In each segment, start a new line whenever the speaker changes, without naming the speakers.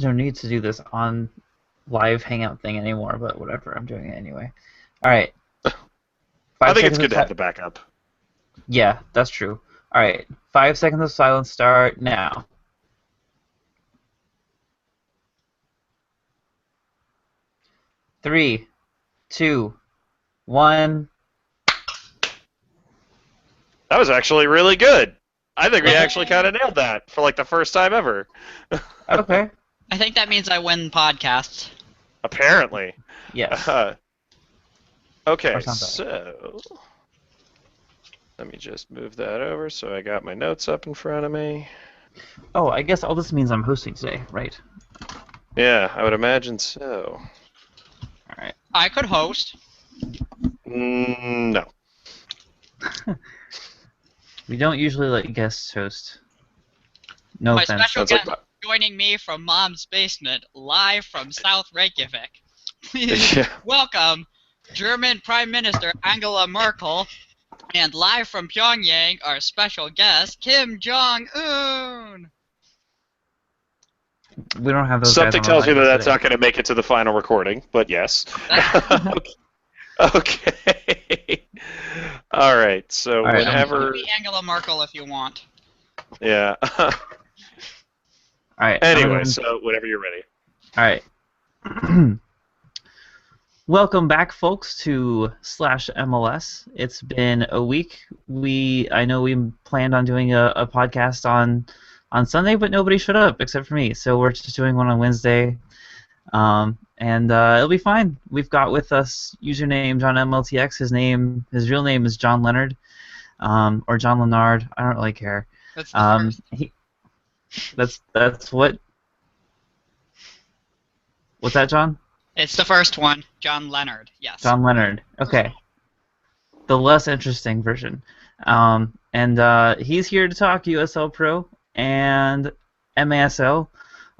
no need to do this on live hangout thing anymore, but whatever, I'm doing it anyway. All right,
I
five
think it's
seconds of
good to have
silence.
the backup.
Yeah, that's true. All right, 5 seconds of silence start now. 3, 2, 1.
That was actually really good. I think we actually kind
Yay!
of nailed that for like the first time ever.
Okay.
I think that means I win podcasts.
Apparently.
Yes.
Uh,
Or
okay,
something.
so let me just move that over so I got my notes up in front of me.
Oh, I guess all this means I'm hosting today, right?
Yeah, I would imagine so.
All right.
I could host.
No.
We don't usually let guests host. No
My
offense.
special
That's like
guest joining me from Mom's basement, live from South Reykjavik. Please
yeah.
welcome German Prime Minister Angela Merkel, and live from Pyongyang, our special guest, Kim Jong-un.
We don't have those guys
Something
on our
tells me
live
that
show
that's
today.
not going to make it to the final recording, but yes. Okay. All right. So
All right.
You can
whenever,
be Angela Merkel if you want.
yeah.
All right. I'm gonna go
Anyway,
ahead and.
so whenever you're ready.
All right. Welcome back, folks, to /MLS. It's been a week. I know we planned on doing a podcast on Sunday, but nobody showed up except for me. So we're just doing one on Wednesday, and it'll be fine. We've got with us username John MLTX. His real name is John Leonard, or John Leonard. I don't really care.
That's the first.
He, that's what. What's that, John?
It's the first one, John Leonard. Yes.
John Leonard. Okay. The less interesting version. And he's here to talk USL Pro and MASL.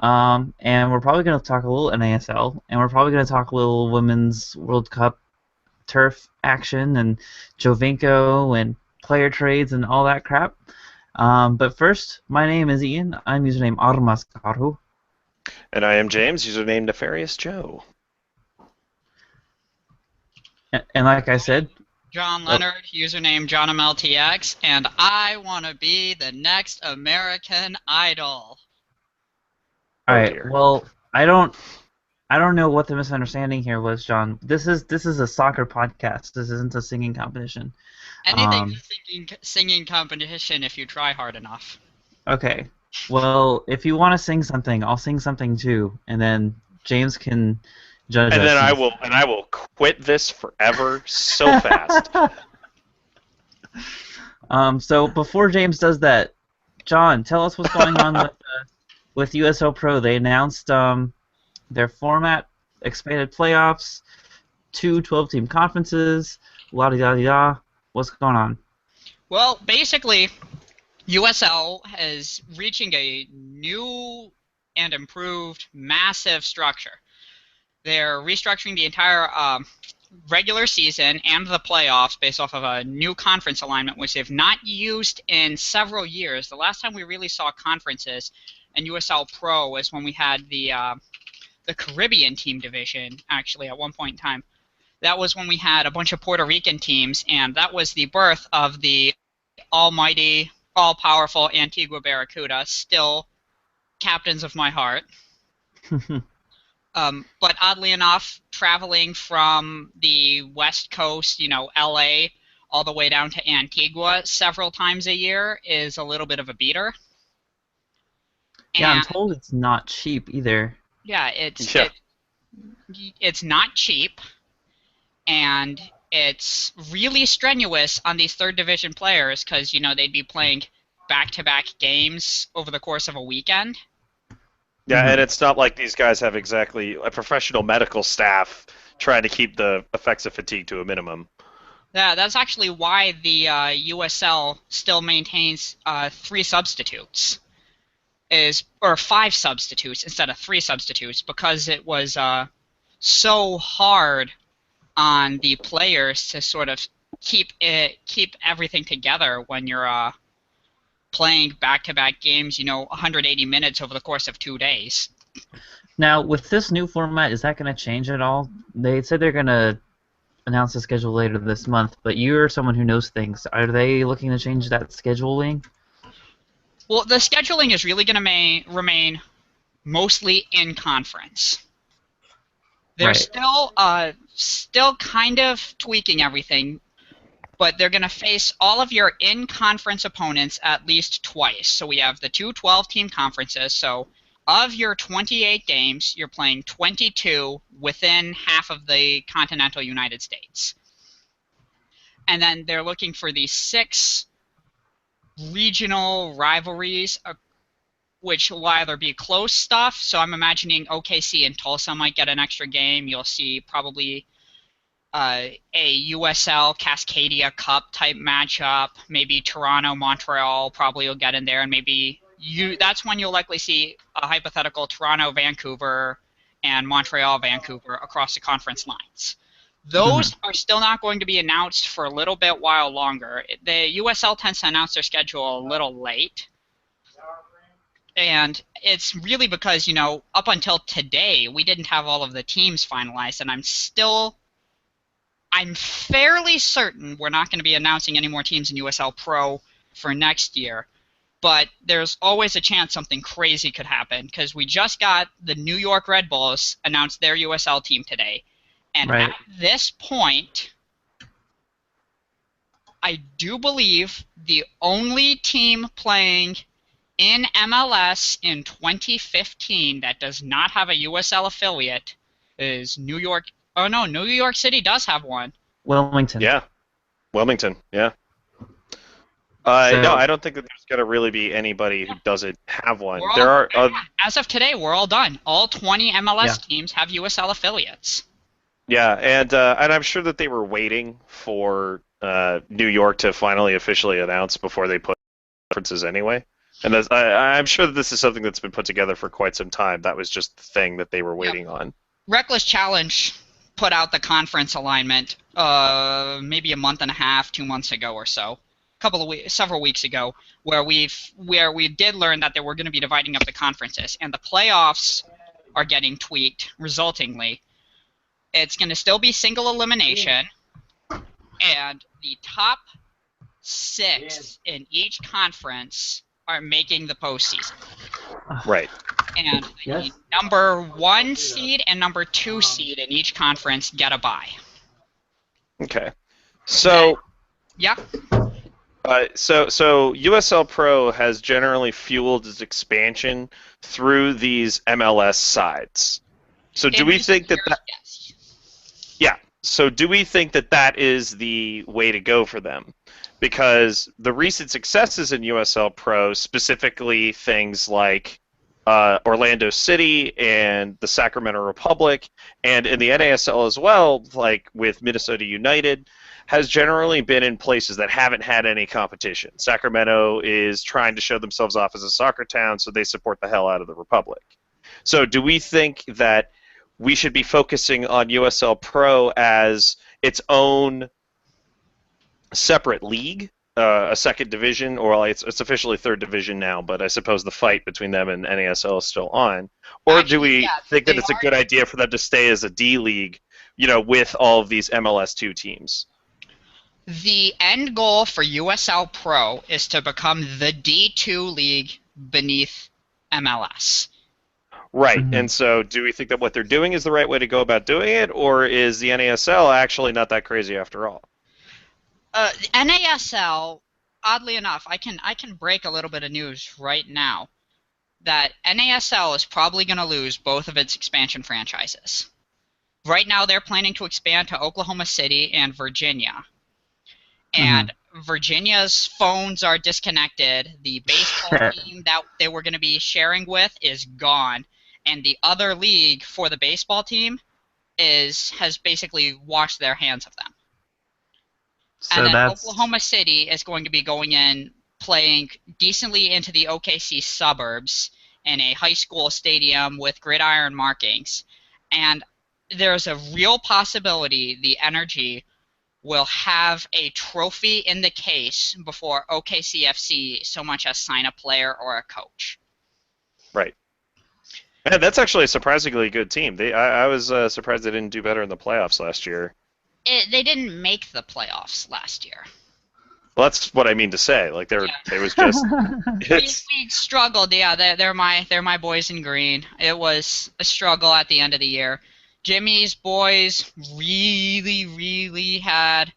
And we're probably going to talk a little NASL, and we're probably going to talk a little Women's World Cup turf action and Jovinko and player trades and all that crap. But first, my name is Ian. I'm username Armaskaru.
And I am James, username Nefarious Joe.
And like I said,
John Leonard, username JohnMLTX, and I want to be the next American Idol.
all right.
Dear.
Well, I don't know what the misunderstanding here was, John. This is a soccer podcast. This isn't a singing competition.
Anything's a singing competition if you try hard enough.
Okay. Well, if you want to sing something, I'll sing something too, and then James can judge
And
us.
then I will quit this forever so fast.
So before James does that, John, tell us what's going on with USO Pro. They announced their format, expanded playoffs, 2 12-team conferences, la-di-da-di-da. What's going on?
Well, basically, USL is reaching a new and improved massive structure. They're restructuring the entire regular season and the playoffs based off of a new conference alignment, which they've not used in several years. The last time we really saw conferences in USL Pro was when we had the Caribbean team division, actually, at one point in time. That was when we had a bunch of Puerto Rican teams, and that was the birth of the almighty, all-powerful Antigua Barracuda, still captains of my heart. But oddly enough, traveling from the West Coast, LA, all the way down to Antigua several times a year is a little bit of a beater.
Yeah, I'm
And,
told it's not cheap either.
yeah, it's not cheap, and it's really strenuous on these third division players because, they'd be playing back-to-back games over the course of a weekend.
Yeah, and it's not like these guys have exactly a professional medical staff trying to keep the effects of fatigue to a minimum.
Yeah, that's actually why the USL still maintains 3 substitutes, or 5 substitutes instead of 3 substitutes, because it was so hard on the players to sort of keep everything together when you're playing back-to-back games, 180 minutes over the course of 2 days.
Now, with this new format, is that going to change at all? They said they're going to announce the schedule later this month, but you're someone who knows things. Are they looking to change that scheduling?
Well, the scheduling is really going to remain mostly in conference. They're
Right.
still kind of tweaking everything, but they're going to face all of your in-conference opponents at least twice. So we have the two 12-team conferences. So of your 28 games, you're playing 22 within half of the continental United States. And then they're looking for these 6 regional rivalries, which will either be close stuff. So I'm imagining OKC and Tulsa might get an extra game. You'll see probably a USL Cascadia Cup type matchup. Maybe Toronto, Montreal probably will get in there, and maybe that's when you'll likely see a hypothetical Toronto, Vancouver, and Montreal, Vancouver across the conference lines. Those are still not going to be announced for a little bit while longer. The USL tends to announce their schedule a little late. And it's really because, up until today, we didn't have all of the teams finalized, and I'm fairly certain we're not going to be announcing any more teams in USL Pro for next year. But there's always a chance something crazy could happen, because we just got the New York Red Bulls announce their USL team today. And
Right.
at this point, I do believe the only team playing in MLS in 2015 that does not have a USL affiliate is New York. Oh no, New York City does have one.
Wilmington.
Yeah, Wilmington. Yeah.
So,
No, I don't think that there's going to really be anybody who doesn't have one.
We're
There
all,
are,
as of today, we're all done. All 20 MLS
Yeah.
teams have USL affiliates.
yeah, and I'm sure that they were waiting for New York to finally officially announce before they put conferences anyway. And I'm sure that this is something that's been put together for quite some time. That was just the thing that they were waiting on.
Reckless Challenge put out the conference alignment maybe a month and a half, 2 months ago or so. Several weeks ago, where we did learn that they were going to be dividing up the conferences, and the playoffs are getting tweaked. Resultingly, it's going to still be single elimination, and the top 6 in each conference are making the postseason.
Right.
And the number 1 seed and number 2 seed in each conference get a bye.
Okay. So.
Yeah.
So USL Pro has generally fueled its expansion through these MLS sides. So do we think that
Yes.
Yeah. So do we think that that is the way to go for them? Because the recent successes in USL Pro, specifically things like Orlando City and the Sacramento Republic, and in the NASL as well, like with Minnesota United, has generally been in places that haven't had any competition. Sacramento is trying to show themselves off as a soccer town, so they support the hell out of the Republic. So do we think that we should be focusing on USL Pro as its own separate league, a second division, or it's officially third division now, but I suppose the fight between them and NASL is still on? Or do we think that it's a good idea for them to stay as a D league, with all of these MLS2 teams?
The end goal for USL Pro is to become the D2 league beneath MLS.
Right, and so do we think that what they're doing is the right way to go about doing it, or is the NASL actually not that crazy after all?
NASL, oddly enough, I can break a little bit of news right now that NASL is probably going to lose both of its expansion franchises. Right now, they're planning to expand to Oklahoma City and Virginia. And Virginia's phones are disconnected. The baseball team that they were going to be sharing with is gone. And the other league for the baseball team has basically washed their hands of them.
So
and then Oklahoma City is going to be going in, playing decently into the OKC suburbs in a high school stadium with gridiron markings. And there's a real possibility the Energy will have a trophy in the case before OKCFC so much as sign a player or a coach.
Right. Man, that's actually a surprisingly good team. I was surprised they didn't do better in the playoffs last year.
They didn't make the playoffs last year.
Well, that's what I mean to say. Like
Yeah.
it was just
We,
it's
we struggled. Yeah, they're my boys in green. It was a struggle at the end of the year. Jimmy's boys really, really had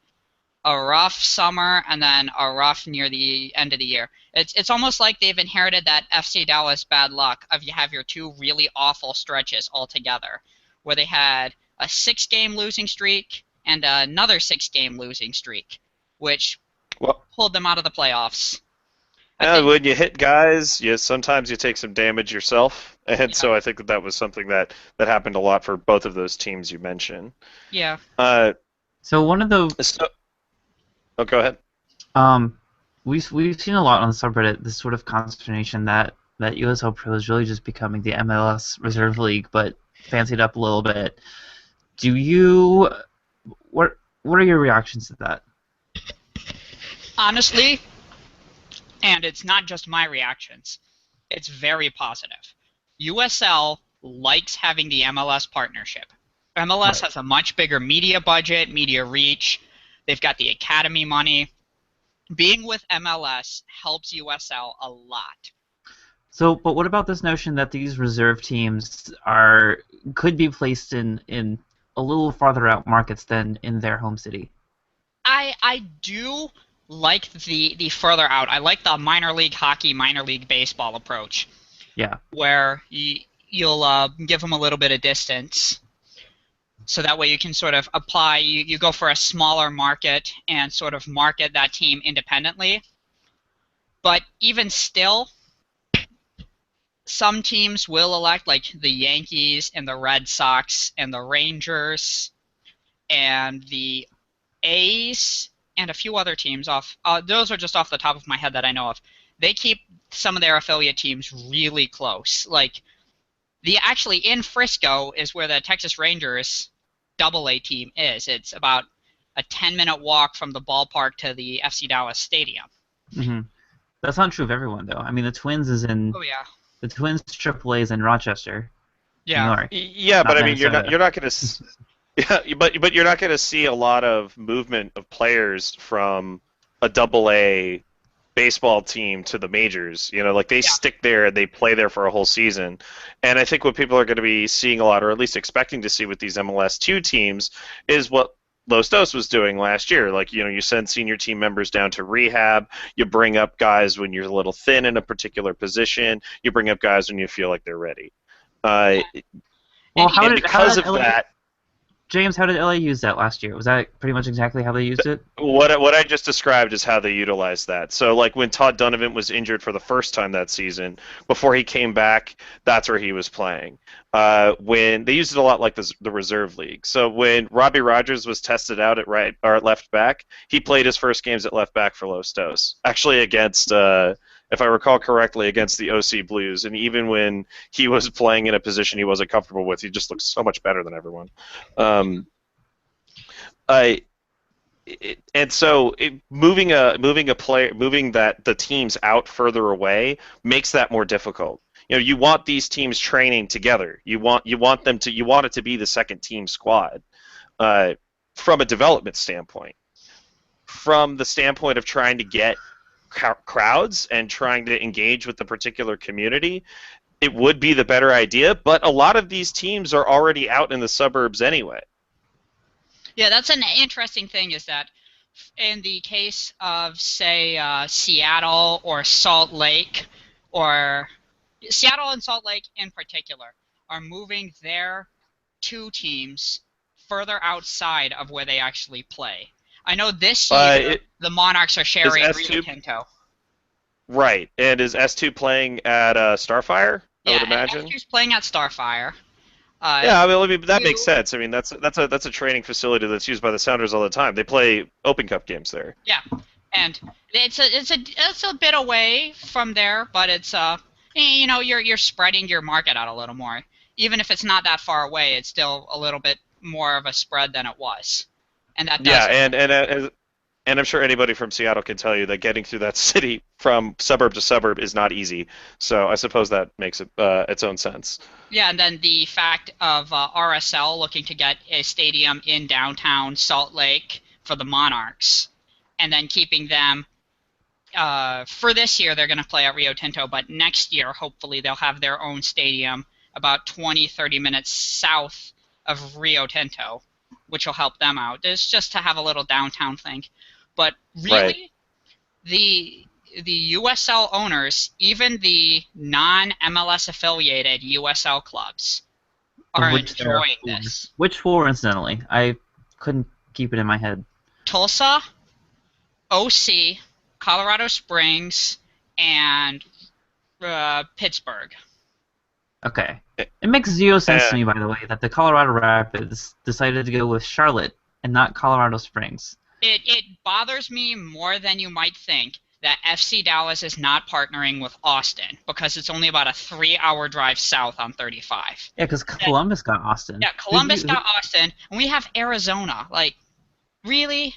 a rough summer and then a rough near the end of the year. It's almost like they've inherited that FC Dallas bad luck of you have your two really awful stretches all together, where they had a 6-game losing streak and another 6-game losing streak, which
well,
pulled them out of the playoffs. I
yeah,
think,
when you hit guys, sometimes you take some damage yourself, and
yeah,
so I think that was something that happened a lot for both of those teams you mentioned.
yeah.
Uh,
So one of the
so, oh, go ahead.
um, we've seen a lot on the subreddit this sort of consternation that USL Pro is really just becoming the MLS Reserve League, but fancied up a little bit. Do you what are your reactions to that?
Honestly, and it's not just my reactions, it's very positive. USL likes having the MLS partnership. MLS
Right.
has a much bigger media budget, media reach. They've got the academy money. Being with MLS helps USL a lot.
So, but what about this notion that these reserve teams could be placed in a little farther out markets than in their home city?
I do like the further out. I like the minor league hockey, minor league baseball approach,
Yeah.
where you'll give them a little bit of distance, so that way you can sort of apply. You go for a smaller market and sort of market that team independently. But even still, some teams will elect, like the Yankees and the Red Sox and the Rangers and the A's and a few other teams off. Those are just off the top of my head that I know of. They keep some of their affiliate teams really close. Like the actually in Frisco is where the Texas Rangers AA team is. It's about a 10-minute walk from the ballpark to the FC Dallas Stadium.
Hmm. That's not true of everyone, though. I mean,
Oh yeah.
the Twins AAA is in Rochester, New
Yeah.
York,
Yeah, but
not
I mean,
Minnesota.
you're not going to. Yeah, but you're not going to see a lot of movement of players from a double A baseball team to the majors. Like they
Yeah.
stick there and they play there for a whole season. And I think what people are going to be seeing a lot, or at least expecting to see with these MLS 2 teams, is what Los Dos was doing last year. Like, you send senior team members down to rehab, you bring up guys when you're a little thin in a particular position, you bring up guys when you feel like they're ready. Uh,
Well,
And
and
how
because
did
of
LA
that,
James? How did LA use that last year? Was that pretty much exactly how they used it?
what I just described is how they utilized that. So like when Todd Donovan was injured for the first time that season, before he came back, that's where he was playing. When they used it a lot like the reserve league. So when Robbie Rogers was tested out at right or at left back, he played his first games at left back for Los Dos. Actually against if I recall correctly, against the OC Blues, and even when he was playing in a position he wasn't comfortable with, he just looked so much better than everyone. Um, I and so moving that the teams out further away makes that more difficult. You want these teams training together. You want it to be the second team squad uh, from a development standpoint. From the standpoint of trying to get crowds and trying to engage with the particular community, it would be the better idea. But a lot of these teams are already out in the suburbs anyway.
yeah, that's an interesting thing is that in the case of, say, Seattle or Salt Lake, or Seattle and Salt Lake in particular, are moving their 2 teams further outside of where they actually play. I know this year
It
the Monarchs are
is
sharing Rio
S2
Tinto.
right, and is S2 playing at Starfire? I would
Yeah,
imagine.
S2's playing at Starfire.
Yeah, I mean that makes
You,
sense. I mean that's a training facility that's used by the Sounders all the time. They play Open Cup games there.
yeah, and it's a bit away from there, but it's you're spreading your market out a little more. Even if it's not that far away, it's still a little bit more of a spread than it was, and that
Yeah,
does.
and And I'm sure anybody from Seattle can tell you that getting through that city from suburb to suburb is not easy. So I suppose that makes it its own sense.
Yeah, and then the fact of RSL looking to get a stadium in downtown Salt Lake for the Monarchs, and then keeping them for this year they're going to play at Rio Tinto, but next year hopefully they'll have their own stadium about 20-30 minutes south of Rio Tinto, which will help them out. It's just to have a little downtown thing. But
Right.
really, the USL owners, even the non-MLS affiliated USL clubs,
Of
are
which there are
enjoying
four.
this.
Which four, incidentally? I couldn't keep it in my head.
Tulsa, OC, Colorado Springs, and Pittsburgh.
Okay. It makes zero sense to
Uh,
me, by the way, that the Colorado Rapids decided to go with Charlotte and not Colorado Springs.
It bothers me more than you might think that FC Dallas is not partnering with Austin because it's only about a 3-hour drive south on 35.
Yeah, because Columbus got Austin.
Yeah, Columbus got Austin, and we have Arizona. Like, really?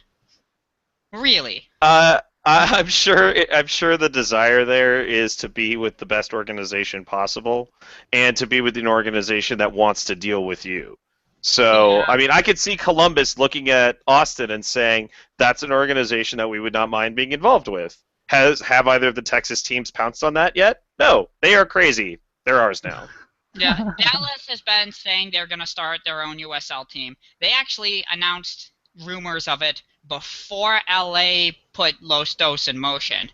Really?
I'm sure. I'm sure the desire there is to be with the best organization possible, and to be with an organization that wants to deal with you. So,
Yeah.
I mean, I could see Columbus looking at Austin and saying that's an organization that we would not mind being involved with. Have either of the Texas teams pounced on that yet? No, they are crazy. They're ours now.
Yeah, Dallas has been saying they're going to start their own USL team. They actually announced rumors of it before LA put Los Dos in motion,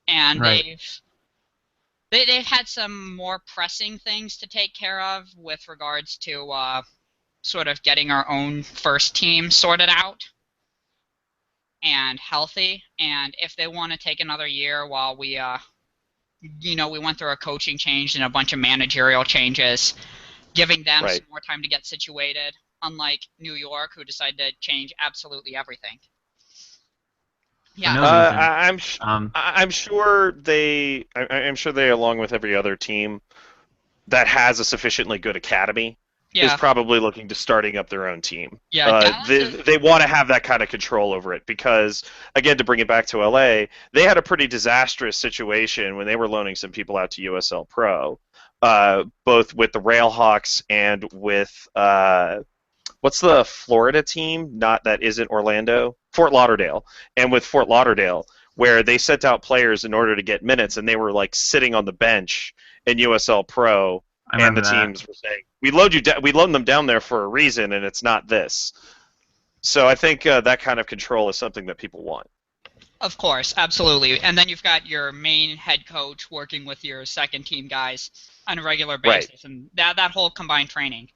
and
Right.
they've had some more pressing things to take care of with regards to sort of getting our own first team sorted out and healthy. And if they want to take another year while we went through a coaching change and a bunch of managerial changes, giving them
Right.
some more time to get situated, unlike New York, who decided to change absolutely everything.
For
Yeah,
no reason.
I'm sure they. I'm sure they, along with every other team that has a sufficiently good academy, is
yeah,
probably looking to starting up their own team.
yeah. Dallas
They
is,
they want to have that kind of control over it because, again, to bring it back to LA, they had a pretty disastrous situation when they were loaning some people out to USL Pro, both with the Railhawks and with what's the Florida team? Not that isn't Orlando, Fort Lauderdale, and with Fort Lauderdale, where they sent out players in order to get minutes, and they were like sitting on the bench in USL Pro,
I
and the
remember that.
teams were saying, we load them down there for a reason, and it's not this." So I think that kind of control is something that people want.
of course, absolutely. And then you've got your main head coach working with your second team guys on a regular
Right.
basis, and that whole combined training.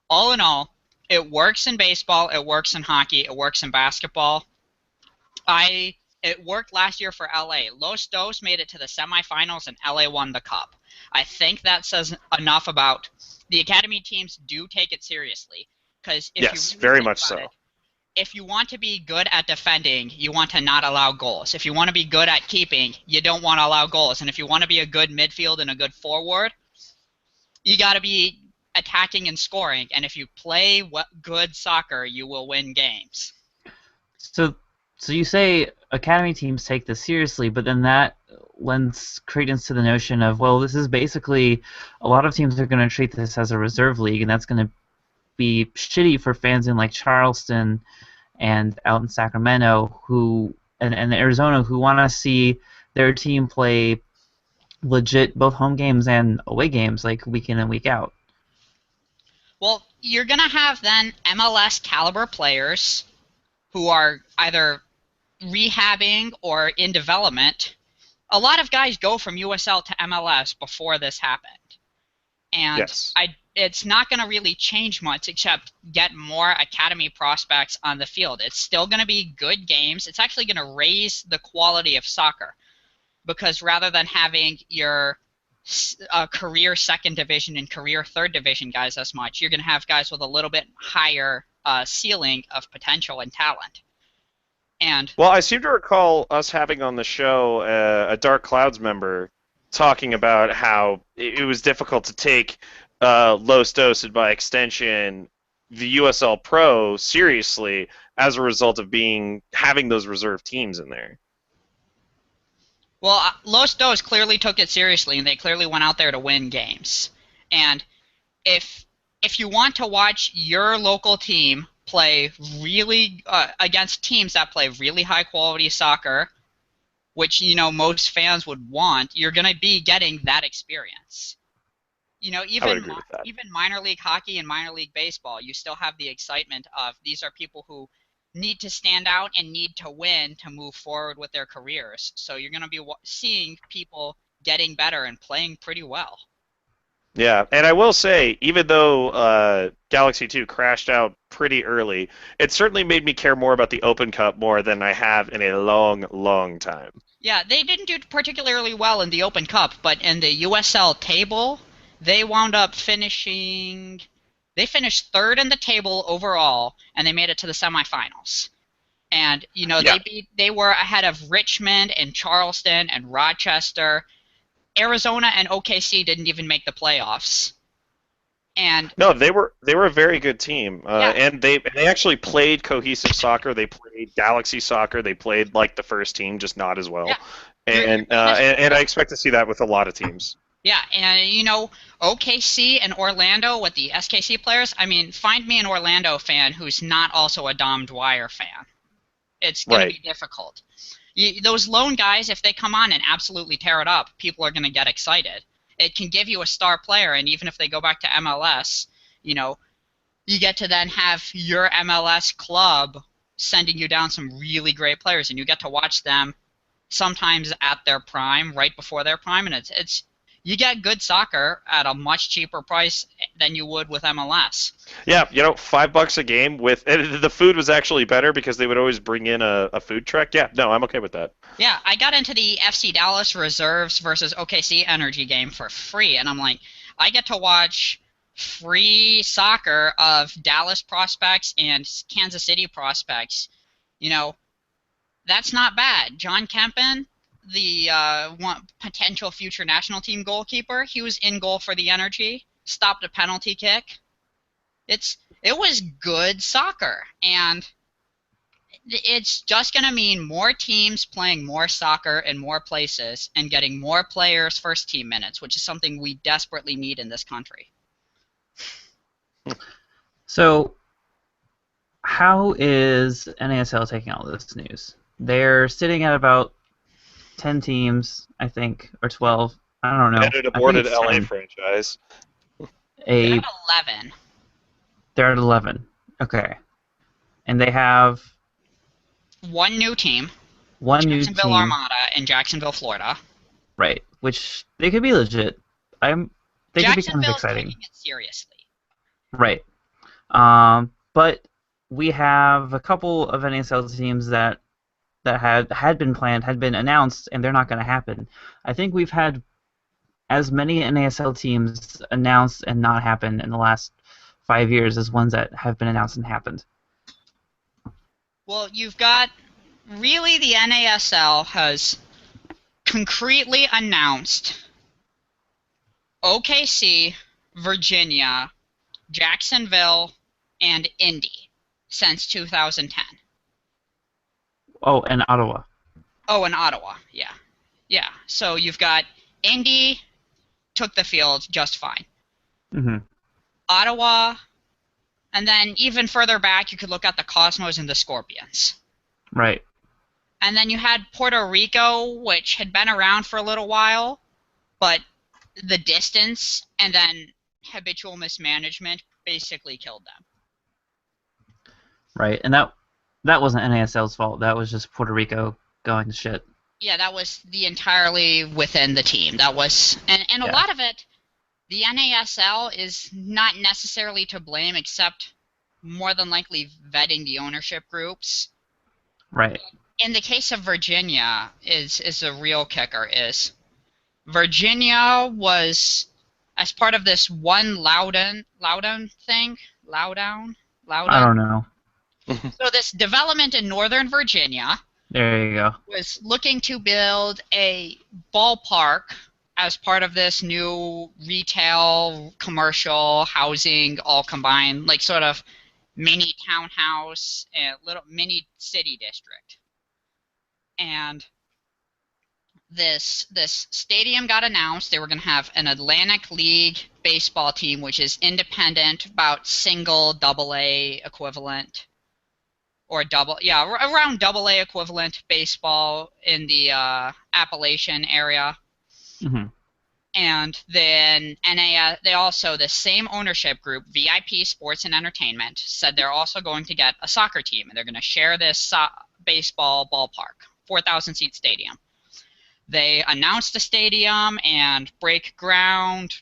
All in all, it works in baseball, it works in hockey, it works in basketball. It worked last year for LA. Los Dos made it to the semifinals and LA won the cup. I think that says enough about the academy teams do take it seriously, because if
Yes,
you really
very
think
much
about
so.
it, if you want to be good at defending, you want to not allow goals. If you want to be good at keeping, you don't want to allow goals. And if you want to be a good midfield and a good forward, you got to be attacking and scoring. And if you play good soccer, you will win games.
So you say academy teams take this seriously, but then that lends credence to the notion of, well, this is basically a lot of teams are going to treat this as a reserve league, and that's going to be shitty for fans in like Charleston and out in Sacramento and Arizona who want to see their team play legit both home games and away games like week in and week out.
Well, you're going to have then MLS caliber players who are either rehabbing or in development. A lot of guys go from USL to MLS before this happened. And
Yes.
it's not going to really change much except get more academy prospects on the field. It's still going to be good games. It's actually going to raise the quality of soccer, because rather than having your career second division and career third division guys as much, you're going to have guys with a little bit higher ceiling of potential and talent. And
Well, I seem to recall us having on the show a Dark Clouds member talking about how it was difficult to take Los Dos and by extension the USL Pro seriously as a result of having those reserve teams in there.
Well, Los Dos clearly took it seriously, and they clearly went out there to win games. And if you want to watch your local team play really against teams that play really high quality soccer, which most fans would want, you're going to be getting that experience.
I would agree with that.
Even minor league hockey and minor league baseball, you still have the excitement of these are people who need to stand out and need to win to move forward with their careers. So you're going to be seeing people getting better and playing pretty well.
Yeah, and I will say, even though Galaxy 2 crashed out pretty early, it certainly made me care more about the Open Cup more than I have in a long, long time.
Yeah, they didn't do particularly well in the Open Cup, but in the USL table, they wound up finishing. They finished third in the table overall, and they made it to the semifinals. And
Yeah.
they were ahead of Richmond and Charleston and Rochester. Arizona and OKC didn't even make the playoffs. And
No, they were a very good team,
Yeah.
and they actually played cohesive soccer. They played Galaxy soccer. They played like the first team, just not as well.
Yeah.
And I expect to see that with a lot of teams.
yeah, and OKC and Orlando with the SKC players. I mean, find me an Orlando fan who's not also a Dom Dwyer fan. It's going
Right.
to be difficult. Those lone guys, if they come on and absolutely tear it up, people are going to get excited. It can give you a star player, and even if they go back to MLS, you get to then have your MLS club sending you down some really great players, and you get to watch them sometimes at their prime, right before their prime, and it's you get good soccer at a much cheaper price than you would with MLS.
Yeah, $5 a game and the food was actually better because they would always bring in a food truck. Yeah, no, I'm okay with that.
Yeah, I got into the FC Dallas Reserves versus OKC Energy game for free, and I'm like, I get to watch free soccer of Dallas prospects and Kansas City prospects. That's not bad. John Kempen, the one potential future national team goalkeeper, he was in goal for the Energy, stopped a penalty kick. It was good soccer, and it's just going to mean more teams playing more soccer in more places and getting more players first team minutes, which is something we desperately need in this country.
So, how is NASL taking all this news? They're sitting at about 10 teams, I think, or 12. I don't know.
And an
I think
aborted
it's
LA
10.
franchise.
They're at 11.
They're at 11. Okay. And they have
One new team,
one new
Jacksonville
team.
Armada in Jacksonville, Florida.
Right. Which they could be legit. They could be kind of
Jacksonville's
exciting.
taking it seriously.
Right. But we have a couple of NASL teams that had been planned, had been announced, and they're not going to happen. I think we've had as many NASL teams announced and not happen in the last 5 years as ones that have been announced and happened.
Well, you've got really the NASL has concretely announced OKC, Virginia, Jacksonville, and Indy since 2010.
Oh, and Ottawa.
Oh, and Ottawa, yeah. Yeah, so you've got Indy took the field just fine.
Mm-hmm.
Ottawa, and then even further back, you could look at the Cosmos and the Scorpions.
Right.
And then you had Puerto Rico, which had been around for a little while, but the distance and then habitual mismanagement basically killed them.
Right. And that wasn't NASL's fault. That was just Puerto Rico going to shit.
Yeah, that was the entirely within the team. That was, and a
Yeah.
lot of it, the NASL is not necessarily to blame, except more than likely vetting the ownership groups.
Right.
In the case of Virginia, is the real kicker. Is Virginia was as part of this one Loudoun thing, Loudoun.
I don't know.
So this development in Northern Virginia
There you go.
was looking to build a ballpark as part of this new retail, commercial, housing, all combined, like sort of mini townhouse, a little mini city district. And this stadium got announced. They were going to have an Atlantic League baseball team, which is independent, about single double A equivalent, or around double A equivalent baseball in the Appalachian area.
Mm-hmm.
And then they also, the same ownership group, VIP Sports and Entertainment, said they're also going to get a soccer team, and they're going to share this baseball ballpark, 4,000 seat stadium. They announced the stadium and break ground,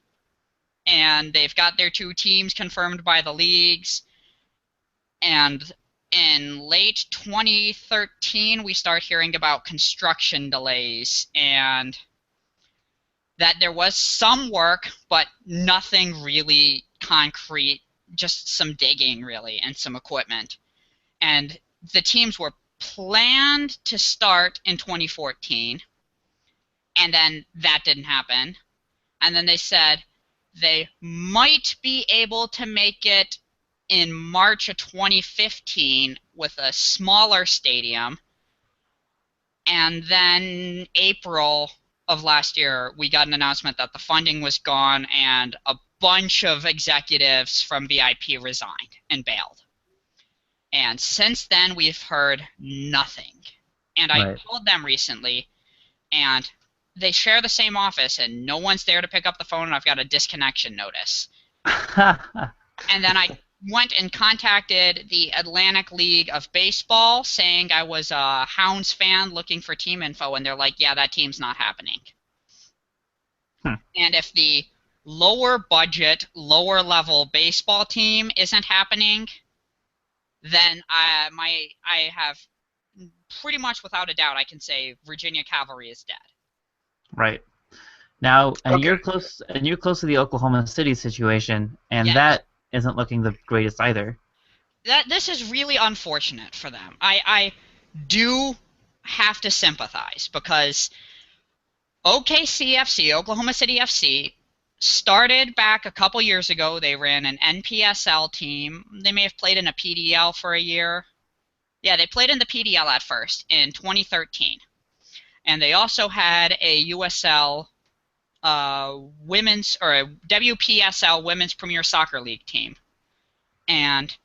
and they've got their 2 teams confirmed by the leagues. And in late 2013, we start hearing about construction delays, and that there was some work, but nothing really concrete, just some digging, really, and some equipment. And the teams were planned to start in 2014, and then that didn't happen. And then they said they might be able to make it in March of 2015 with a smaller stadium. And then April of last year, we got an announcement that the funding was gone and a bunch of executives from VIP resigned and bailed. And since then, we've heard nothing. And I called them recently, and they share the same office, and no one's there to pick up the phone, and I've got a disconnection notice. And then I went and contacted the Atlantic League of Baseball, saying I was a Hounds fan looking for team info, and they're like, yeah, that team's not happening. And if the lower budget, lower level baseball team isn't happening, then I have pretty much without a doubt I can say Virginia Cavalry is dead.
Right. Now, and
Okay.
you're close to the Oklahoma City situation, and
Yes.
that isn't looking the greatest either.
This is really unfortunate for them. I do have to sympathize, because OKC FC, Oklahoma City FC, started back a couple years ago. They ran an NPSL team. They may have played in a PDL for a year. Yeah, they played in the PDL at first in 2013. And they also had a USL women's, or a WPSL Women's Premier Soccer League team. And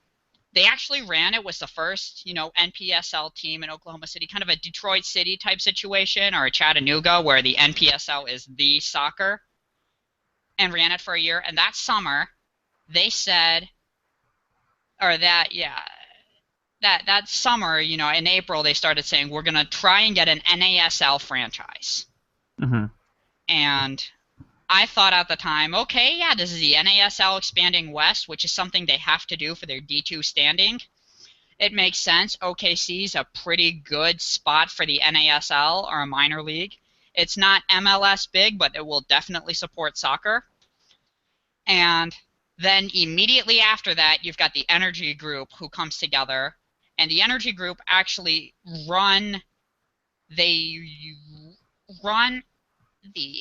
they actually ran, it was the first, NPSL team in Oklahoma City, kind of a Detroit City type situation, or a Chattanooga, where the NPSL is the soccer, and ran it for a year. And that summer, they said, or that summer, in April, they started saying, we're going to try and get an NASL franchise.
Mm-hmm.
And I thought at the time, okay, yeah, this is the NASL expanding west, which is something they have to do for their D2 standing. It makes sense. OKC is a pretty good spot for the NASL, or a minor league. It's not MLS big, but it will definitely support soccer. And then immediately after that, you've got the Energy Group, who comes together. And the Energy Group actually run the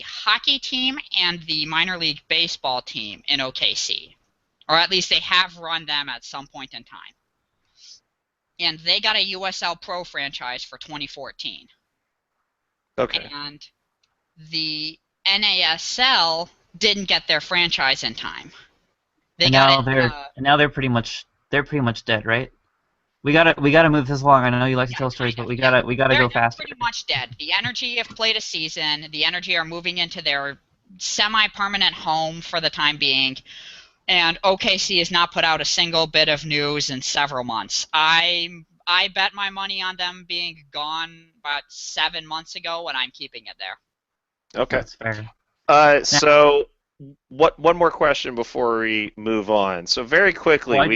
hockey team and the minor league baseball team in OKC. Or at least they have run them at some point in time. And they got a USL Pro franchise for 2014.
Okay.
And the NASL didn't get their franchise in time.
Now they're pretty much dead, right? We gotta move this along. I know you like to tell stories, but we gotta go faster.
They're pretty much dead. The Energy have played a season. The Energy are moving into their semi-permanent home for the time being, and OKC has not put out a single bit of news in several months. I bet my money on them being gone about 7 months ago, and I'm keeping it there.
Okay.
That's fair.
So, one more question before we move on. So very quickly,
Well,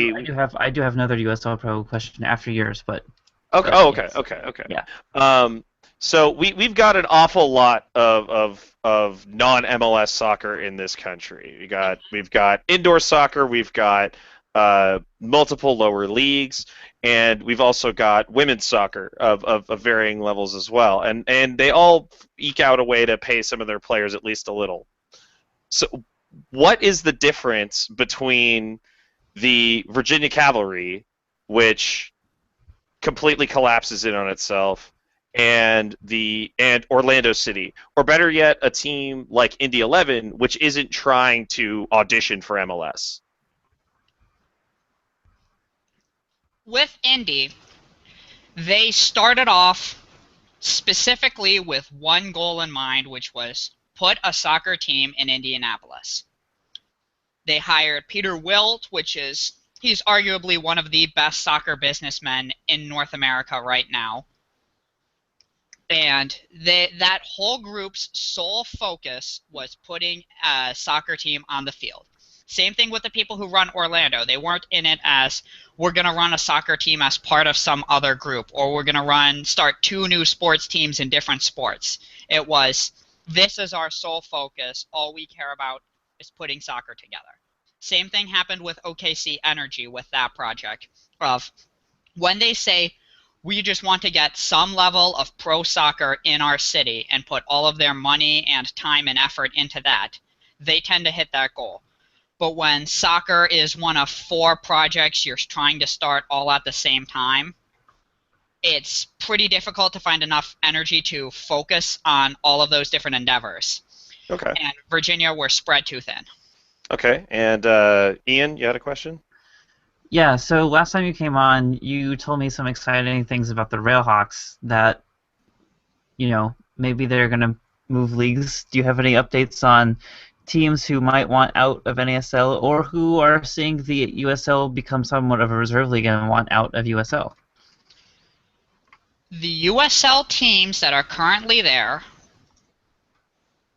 I do have another USL Pro question after yours, but
Okay.
but
Okay.
yes.
Okay.
Yeah.
So we've got an awful lot of non-MLS soccer in this country. We've got indoor soccer. We've got multiple lower leagues, and we've also got women's soccer of varying levels as well. And they all eke out a way to pay some of their players at least a little. So what is the difference between the Virginia Cavalry, which completely collapses in on itself, and Orlando City, or better yet, a team like Indy 11, which isn't trying to audition for MLS.
With Indy, they started off specifically with one goal in mind, which was put a soccer team in Indianapolis. They hired Peter Wilt, he's arguably one of the best soccer businessmen in North America right now. And that whole group's sole focus was putting a soccer team on the field. Same thing with the people who run Orlando. They weren't in it as, we're going to run a soccer team as part of some other group, or we're going to start 2 new sports teams in different sports. It was, this is our sole focus. All we care about is putting soccer together. Same thing happened with OKC Energy with that project. Of when they say, we just want to get some level of pro soccer in our city and put all of their money and time and effort into that, they tend to hit that goal. But when soccer is one of 4 projects you're trying to start all at the same time, it's pretty difficult to find enough energy to focus on all of those different endeavors.
Okay.
And Virginia were spread too thin.
Okay, and Ian, you had a question?
Yeah, so last time you came on, you told me some exciting things about the Railhawks that, maybe they're going to move leagues. Do you have any updates on teams who might want out of NASL or who are seeing the USL become somewhat of a reserve league and want out of USL?
The USL teams that are currently there,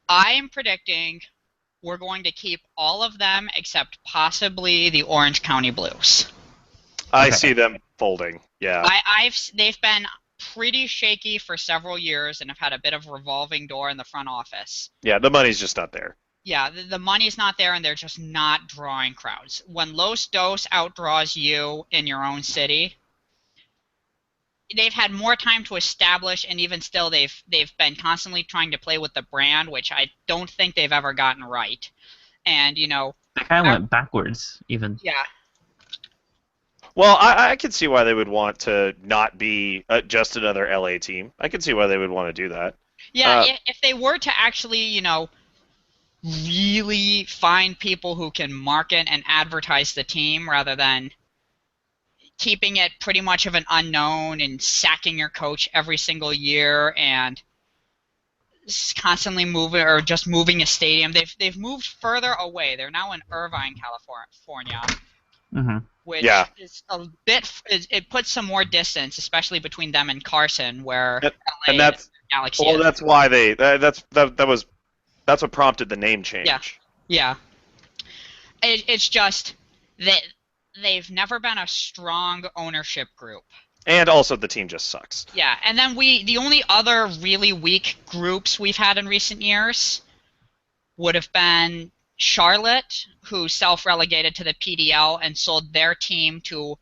I am predicting we're going to keep all of them except possibly the Orange County Blues.
I see them folding, yeah.
They've been pretty shaky for several years and have had a bit of a revolving door in the front office.
Yeah, the money's just not there.
Yeah, the money's not there and they're just not drawing crowds. When Los Dos outdraws you in your own city, they've had more time to establish, and even still they've been constantly trying to play with the brand, which I don't think they've ever gotten right. And,
They kind of went backwards, even.
Yeah.
Well, I can see why they would want to not be just another LA team. I can see why they would want to do that.
Yeah, if they were to actually, really find people who can market and advertise the team rather than keeping it pretty much of an unknown and sacking your coach every single year and constantly moving or just moving a stadium. They've moved further away. They're now in Irvine, California, which is a bit. It puts some more distance, especially between them and Carson, where LA
and that's
Galaxy.
Well, that's why that's what prompted the name change.
Yeah. It's just that they've never been a strong ownership group.
And also the team just sucks.
Yeah, and then the only other really weak groups we've had in recent years would have been Charlotte, who self-relegated to the PDL and sold their team to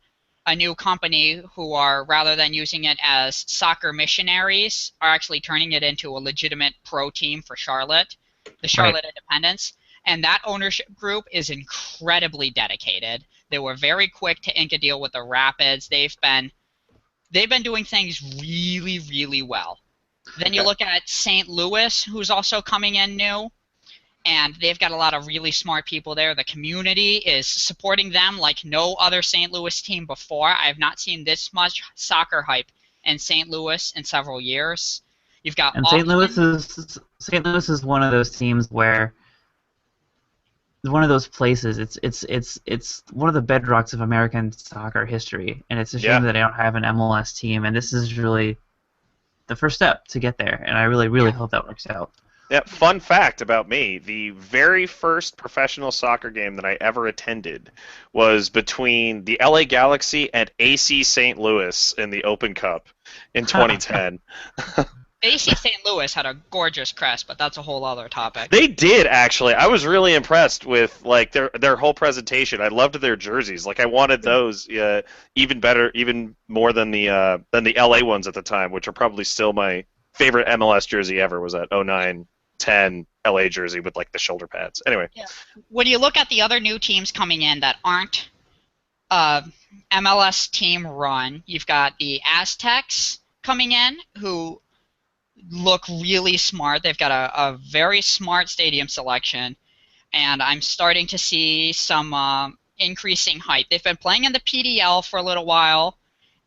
a new company who are, rather than using it as soccer missionaries, are actually turning it into a legitimate pro team for Charlotte, the Charlotte Independents. And that ownership group is incredibly dedicated. They were very quick to ink a deal with the Rapids. They've been doing things really, really well. Then you look at St. Louis, who's also coming in new, and they've got a lot of really smart people there. The community is supporting them like no other St. Louis team before. I have not seen this much soccer hype in St. Louis in several years. You've got
St. Louis is one of those teams where one of those places. It's one of the bedrocks of American soccer history, and it's a shame that I don't have an MLS team. And this is really the first step to get there, and I really hope that works out.
Yeah, fun fact about me, the very first professional soccer game that I ever attended was between the LA Galaxy and AC St. Louis in the Open Cup in 2010.
AC St. Louis had a gorgeous crest, but that's a whole other topic.
They did, actually. I was really impressed with their whole presentation. I loved their jerseys. I wanted those even better, even more than the LA ones at the time, which are probably still my favorite MLS jersey ever. Was that 09-10 LA jersey with the shoulder pads. Anyway.
Yeah. When you look at the other new teams coming in that aren't uh, MLS team run. You've got the Aztecs coming in, who look really smart. They've got a very smart stadium selection, and I'm starting to see some increasing hype. They've been playing in the PDL for a little while,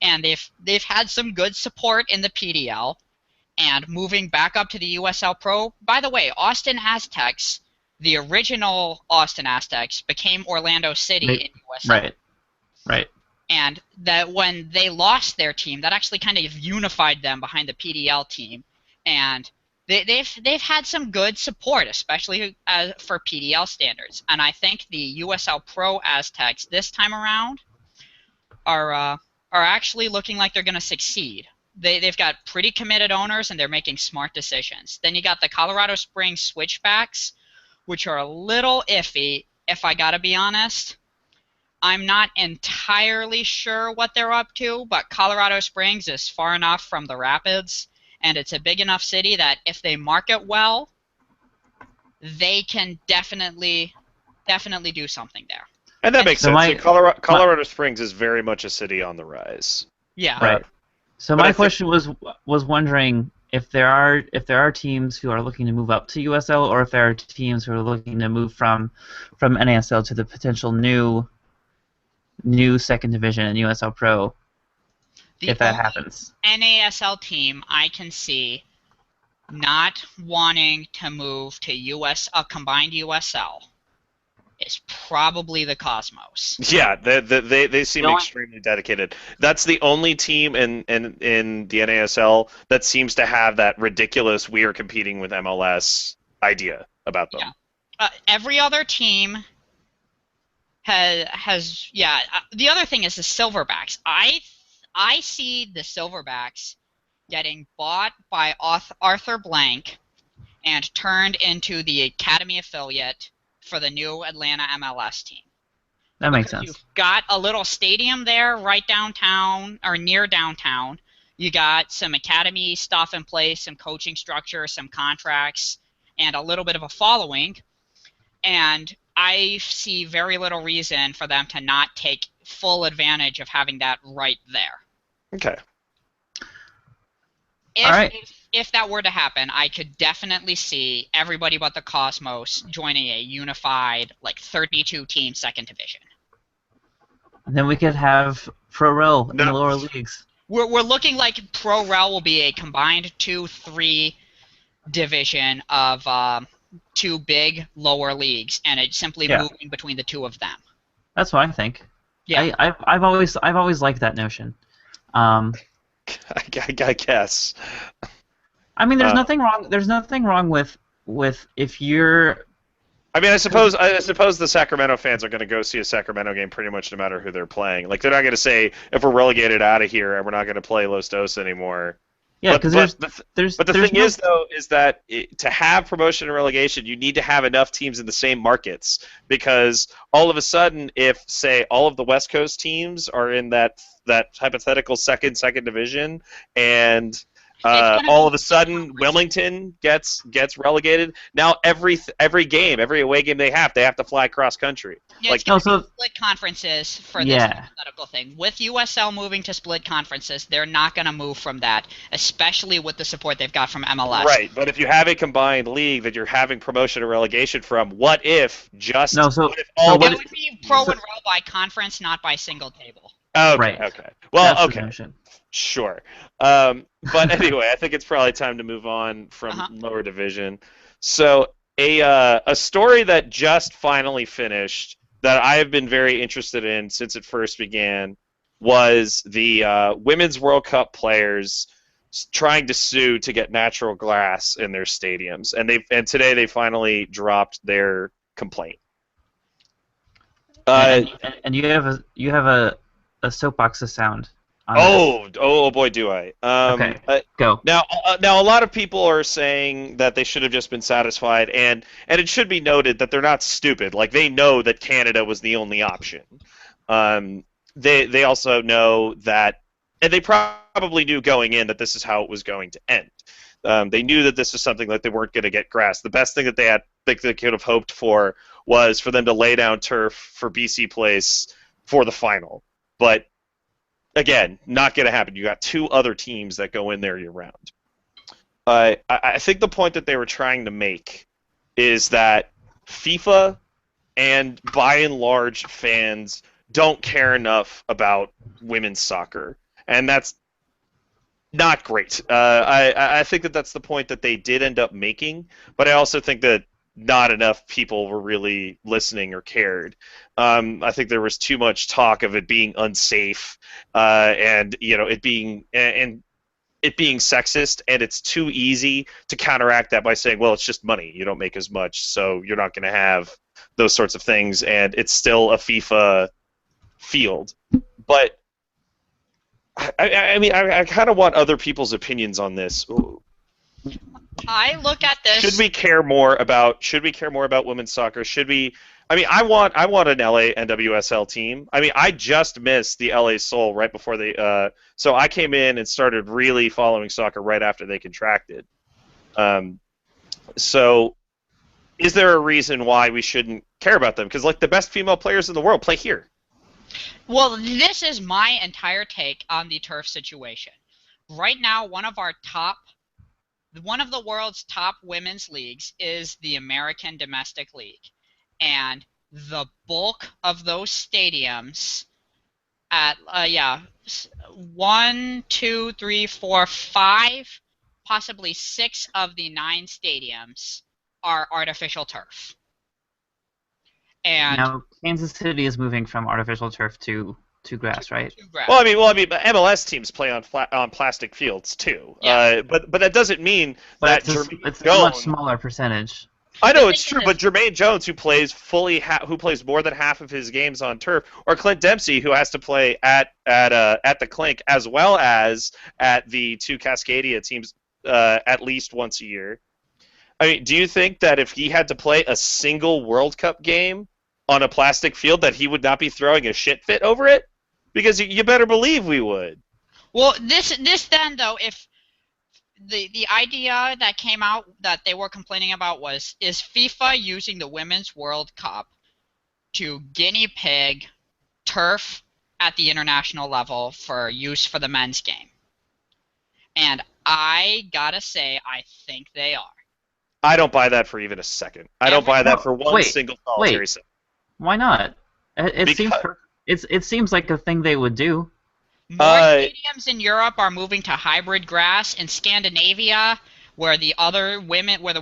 and they've had some good support in the PDL, and moving back up to the USL Pro. By the way, Austin Aztecs, the original Austin Aztecs, became Orlando City in USL.
Right.
And that when they lost their team, that actually kind of unified them behind the PDL team, and they've had some good support, especially for PDL standards. And I think the USL Pro Aztecs this time around are actually looking like they're going to succeed. They've got pretty committed owners, and they're making smart decisions. Then you got the Colorado Springs Switchbacks, which are a little iffy, if I gotta be honest. I'm not entirely sure what they're up to, but Colorado Springs is far enough from the Rapids, and it's a big enough city that if they market well, they can definitely do something there.
And that makes
So
sense. Colorado Springs is very much a city on the rise.
Yeah.
Right. So my question was wondering if there are teams who are looking to move up to USL, or if there are teams who are looking to move from NASL to the potential new second division in USL Pro, if that happens.
NASL team I can see not wanting to move to a combined USL is probably the Cosmos.
Yeah, they seem extremely dedicated. That's the only team in the NASL that seems to have that ridiculous "we are competing with MLS" idea about them.
Yeah. Every other team has the other thing is the Silverbacks. I see the Silverbacks getting bought by Arthur Blank and turned into the Academy affiliate for the new Atlanta MLS team.
That makes sense.
You've got a little stadium there right downtown, or near downtown. You got some academy stuff in place, some coaching structure, some contracts, and a little bit of a following. And I see very little reason for them to not take full advantage of having that right there.
Okay.
If that were to happen, I could definitely see everybody but the Cosmos joining a unified, 32-team second division.
And then we could have Pro Rel in the lower leagues.
We're looking like Pro Rel will be a combined 2-3 division of two big lower leagues, and it's simply moving between the two of them.
That's what I think.
Yeah.
I've always liked that notion.
I guess.
I mean, there's nothing wrong. There's nothing wrong with if you're.
I mean, I suppose the Sacramento fans are going to go see a Sacramento game pretty much no matter who they're playing. Like, they're not going to say, if we're relegated out of here and we're not going to play Los Dos anymore.
Yeah, because
the thing is, though, is that to have promotion and relegation, you need to have enough teams in the same markets, because all of a sudden, if, say, all of the West Coast teams are in that hypothetical second division, and all of a sudden Wilmington gets relegated, now every away game they have to fly cross country.
Yeah, it's split conferences for this hypothetical thing. With USL moving to split conferences, they're not going to move from that, especially with the support they've got from MLS.
Right, but if you have a combined league that you're having promotion and relegation from, what if it
would be pro and rel by conference, not by single table.
Okay,
right.
Okay. Well, okay. Sure. But anyway, I think it's probably time to move on from lower division. So a story that just finally finished that I have been very interested in since it first began was the Women's World Cup players trying to sue to get natural grass in their stadiums, and today they finally dropped their complaint.
And you have a soapbox to sound.
Oh boy, do I.
Okay, go.
Now a lot of people are saying that they should have just been satisfied, and it should be noted that they're not stupid. Like, they know that Canada was the only option. They also know that, and they probably knew going in that this is how it was going to end. They knew that this was something that they weren't going to get grass. The best thing that they could have hoped for was for them to lay down turf for BC Place for the final. But again, not going to happen. You got two other teams that go in there year round. I think the point that they were trying to make is that FIFA and by and large fans don't care enough about women's soccer, and that's not great. I think that that's the point that they did end up making, but I also think that not enough people were really listening or cared. I think there was too much talk of it being unsafe, and it being sexist, and it's too easy to counteract that by saying, well, it's just money. You don't make as much, so you're not going to have those sorts of things, and it's still a FIFA field. But I kind of want other people's opinions on this.
I look at this.
Should we care more about women's soccer? I want an LA NWSL team. I mean, I just missed the LA Soul right before so I came in and started really following soccer right after they contracted. So is there a reason why we shouldn't care about them? Because like the best female players in the world play here.
Well, this is my entire take on the turf situation. Right now, one of the world's top women's leagues is the American Domestic League. And the bulk of those stadiums at, 1, 2, 3, 4, 5, possibly 6 of the 9 stadiums are artificial turf. And
now Kansas City is moving from artificial turf to grass, right?
to grass.
Well, I mean, MLS teams play on plastic fields too.
Yeah.
But that doesn't mean
But
that
it's a
Jermaine
much
Jones.
smaller percentage.
I know
The
it's
thing
true,
is-
but Jermaine Jones, who plays more than half of his games on turf, or Clint Dempsey, who has to play at the Clink as well as at the two Cascadia teams at least once a year. I mean, do you think that if he had to play a single World Cup game on a plastic field, that he would not be throwing a shit fit over it? Because you better believe we would.
Well, this then though, if the idea that came out that they were complaining about is FIFA using the Women's World Cup to guinea pig turf at the international level for use for the men's game. And I gotta say, I think they are.
I don't buy that for even a second. I don't buy that for one
Wait,
single solitary
wait.
second.
Why not? It seems like a thing they would do.
More stadiums in Europe are moving to hybrid grass. In Scandinavia, where the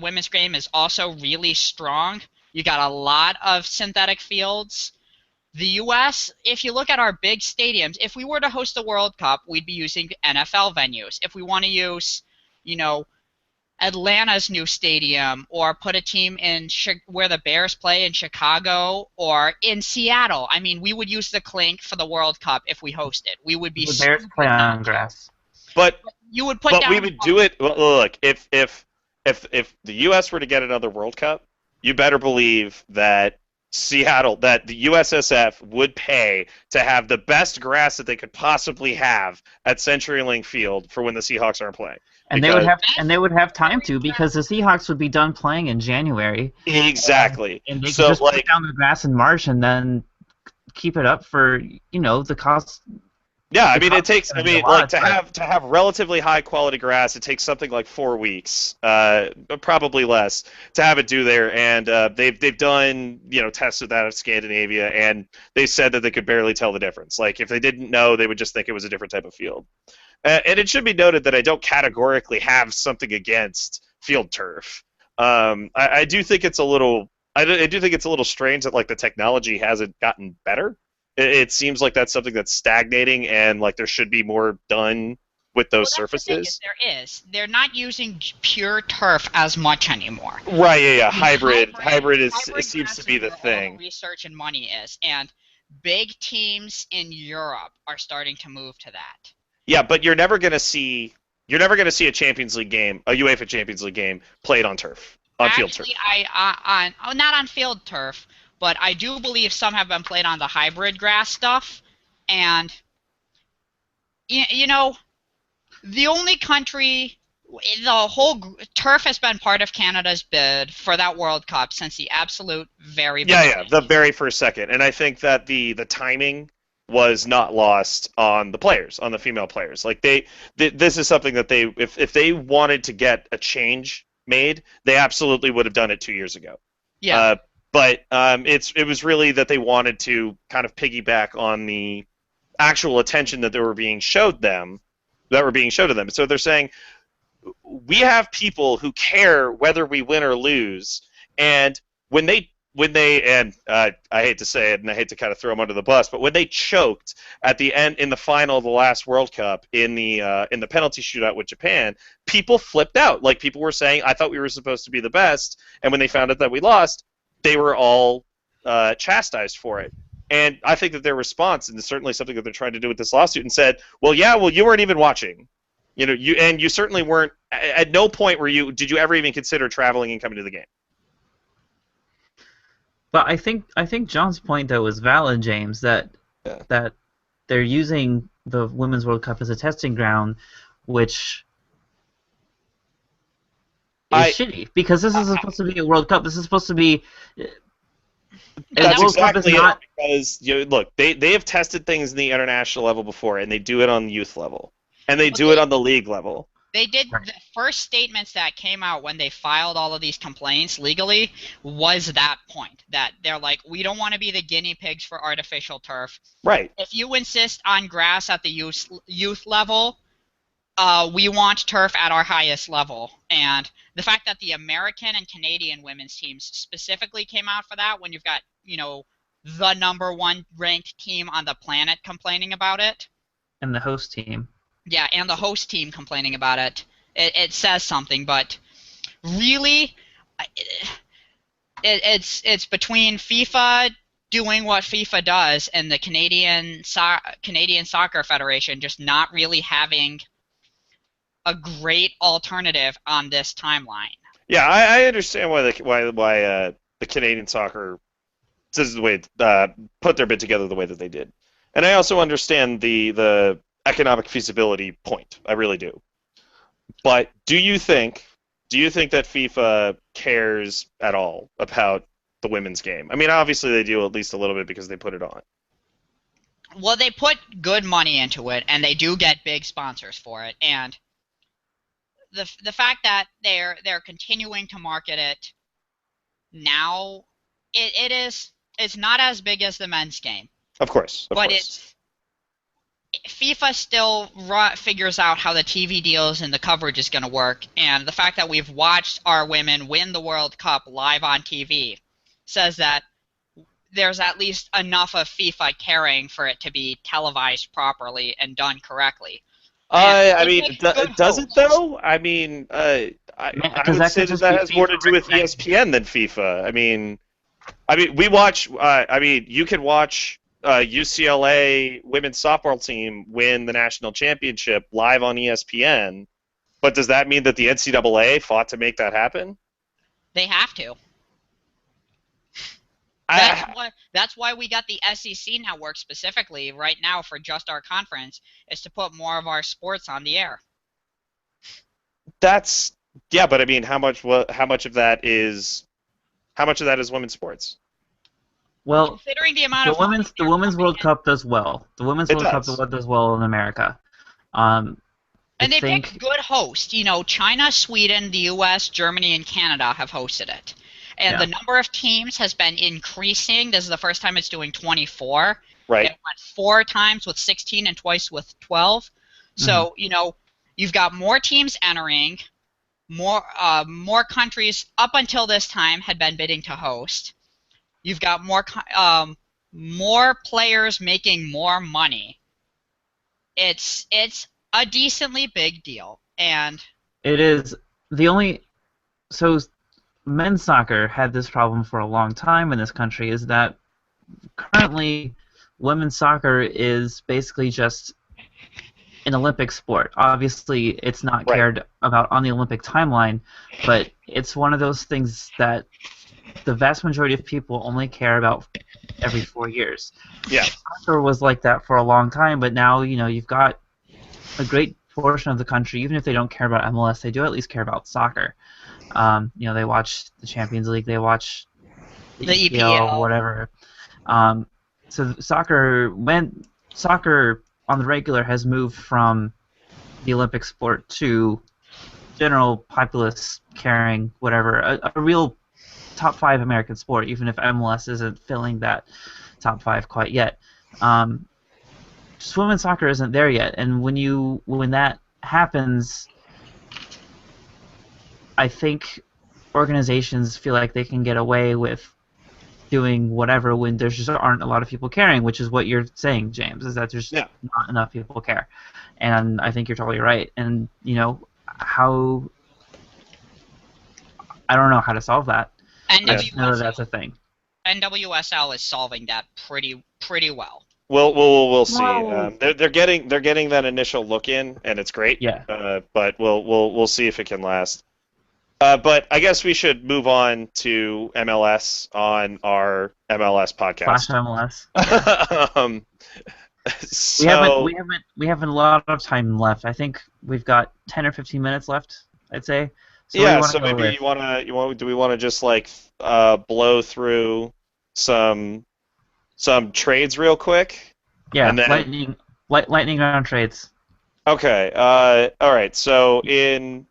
women's game is also really strong, you got a lot of synthetic fields. The U.S., if you look at our big stadiums, if we were to host the World Cup, we'd be using NFL venues. If we want to use, Atlanta's new stadium, or put a team in where the Bears play in Chicago or in Seattle. I mean, we would use the Clink for the World Cup if we hosted. We would be
The Bears play on grass.
But
you would put
but
down
we would do it. Look, if the U.S. were to get another World Cup, you better believe that the USSF would pay to have the best grass that they could possibly have at CenturyLink Field for when the Seahawks aren't playing.
And they would have time to, because the Seahawks would be done playing in January.
Exactly.
And they could
So,
just put down the grass in March and then keep it up for the cost.
Yeah, I mean, to have relatively high quality grass, it takes something like 4 weeks, probably less, to have it do there. And they've done tests of that of Scandinavia, and they said that they could barely tell the difference. Like if they didn't know, they would just think it was a different type of field. And it should be noted that I don't categorically have something against field turf. I do think it's a little strange that like the technology hasn't gotten better. It seems like that's something that's stagnating, and like there should be more done with those surfaces.
They're not using pure turf as much anymore.
Right? Yeah. Hybrid
Hybrid
seems to
grass
be
is
the
where all
thing.
research and money is, and big teams in Europe are starting to move to that.
Yeah, but you're never gonna see a Champions League game, a UEFA Champions League game played on turf, on field turf.
Not on field turf, but I do believe some have been played on the hybrid grass stuff, and the only country, the whole turf has been part of Canada's bid for that World Cup since the absolute very beginning.
Yeah, the very first second, and I think that the timing was not lost on the players, on the female players. Like this is something that if they wanted to get a change made, they absolutely would have done it 2 years ago.
Yeah.
But it was really that they wanted to kind of piggyback on the actual attention that were being showed them, that were being shown to them. So they're saying, we have people who care whether we win or lose, and when they and I hate to say it, and I hate to kind of throw them under the bus, but when they choked at the end in the final of the last World Cup in the penalty shootout with Japan, people flipped out. Like, people were saying, I thought we were supposed to be the best, and when they found out that we lost, they were all chastised for it. And I think that their response, and it's certainly something that they're trying to do with this lawsuit, and said, well, you weren't even watching. You certainly weren't. At no point did you ever even consider traveling and coming to the game.
But I think John's point though is valid, James. That they're using the Women's World Cup as a testing ground, which is shitty, because this is supposed to be a World Cup. This is supposed to be.
That's
World Cup
exactly
is not,
it. Because look, they have tested things in the international level before, and they do it on the youth level, and they do it on the league level.
They did. The first statements that came out when they filed all of these complaints legally was that point, that they're like, we don't want to be the guinea pigs for artificial turf.
Right.
If you insist on grass at the youth level, we want turf at our highest level. And the fact that the American and Canadian women's teams specifically came out for that, when you've got, the #1 ranked team on the planet complaining about it.
And the host team.
Yeah, and the host team complaining about it. It says something, but really, it's between FIFA doing what FIFA does and the Canadian Soccer Federation just not really having a great alternative on this timeline.
Yeah, I understand why the Canadian soccer put their bid together the way that they did, and I also understand the economic feasibility point. I really do. But do you think that FIFA cares at all about the women's game? I mean, obviously they do, at least a little bit, because they put it on.
Well, they put good money into it, and they do get big sponsors for it. And the fact that they're continuing to market it now, it's not as big as the men's game.
Of course.
But FIFA still figures out how the TV deals and the coverage is going to work, and the fact that we've watched our women win the World Cup live on TV says that there's at least enough of FIFA caring for it to be televised properly and done correctly.
I mean, does it though? I mean, I would say that has more to do with ESPN than FIFA. I mean, we watch. You can watch UCLA women's softball team win the national championship live on ESPN, but does that mean that the NCAA fought to make that happen?
They have to. That's why we got the SEC network specifically right now for just our conference, is to put more of our sports on the air.
But I mean, how much of that is women's sports?
Well,
considering the amount
the Women's World Cup does well. The Women's World Cup does well in America.
And they pick good hosts. China, Sweden, the U.S., Germany, and Canada have hosted it. And the number of teams has been increasing. This is the first time it's doing 24.
Right.
It went 4 times with 16 and twice with 12. So, you've got more teams entering. More countries up until this time had been bidding to host. You've got more players making more money. It's a decently big deal, and
it is men's soccer had this problem for a long time in this country, is that currently women's soccer is basically just an Olympic sport. Obviously, it's not cared about on the Olympic timeline, but it's one of those things that the vast majority of people only care about every 4 years.
Yeah.
Soccer was like that for a long time, but now, you've got a great portion of the country, even if they don't care about MLS, they do at least care about soccer. They watch the Champions League, they watch the EPL, whatever. So soccer soccer on the regular has moved from the Olympic sport to general populace caring, whatever, a real top 5 American sport, even if MLS isn't filling that top 5 quite yet. Just women's soccer isn't there yet, and when that happens, I think organizations feel like they can get away with doing whatever when there just aren't a lot of people caring, which is what you're saying, James, is that there's not enough people care. And I think you're totally right. And, how... I don't know how to solve that. I just know that's a thing.
NWSL is solving that pretty well.
We'll see. They're getting that initial look in, and it's great.
Yeah.
But we'll see if it can last. But I guess we should move on to MLS on our MLS podcast.
slashMLS.
So,
we haven't a lot of time left. I think we've got 10 or 15 minutes left, I'd say.
So so maybe do we want to just blow through some trades real quick?
Yeah,
and then...
lightning round trades.
Okay. All right. So in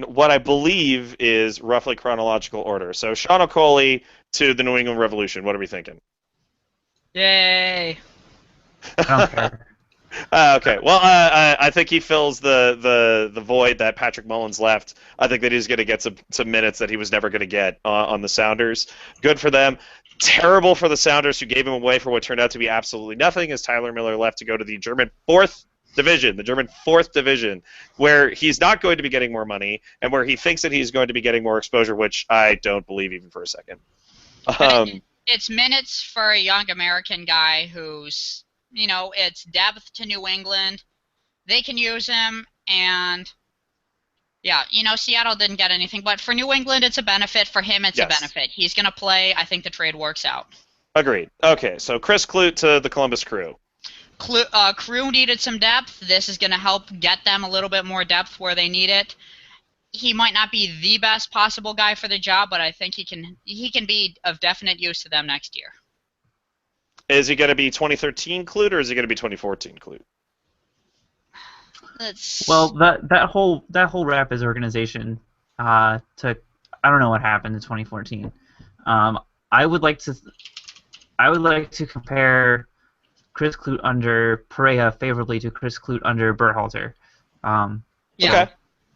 what I believe is roughly chronological order. So Sean O'Coley to the New England Revolution. What are we thinking?
Yay!
I don't care.
Okay. Well, I think he fills the void that Patrick Mullins left. I think that he's going to get some minutes that he was never going to get on the Sounders. Good for them. Terrible for the Sounders, who gave him away for what turned out to be absolutely nothing, as Tyler Miller left to go to the German fourth division, where he's not going to be getting more money, and where he thinks that he's going to be getting more exposure, which I don't believe even for a second.
It's minutes for a young American guy who's, it's depth to New England. They can use him, and Seattle didn't get anything, but for New England, it's a benefit. For him, it's a benefit. He's going to play. I think the trade works out.
Agreed. Okay, so Chris Clute to the Columbus Crew.
Crew needed some depth. This is going to help get them a little bit more depth where they need it. He might not be the best possible guy for the job, but I think he can be of definite use to them next year.
Is he going to be 2013 Clute, or is he going to be 2014 Clute?
Well, that whole Rapids organization I don't know what happened in 2014. I would like to compare Chris Clute under Pereira favorably to Chris Clute under Berhalter.
Okay.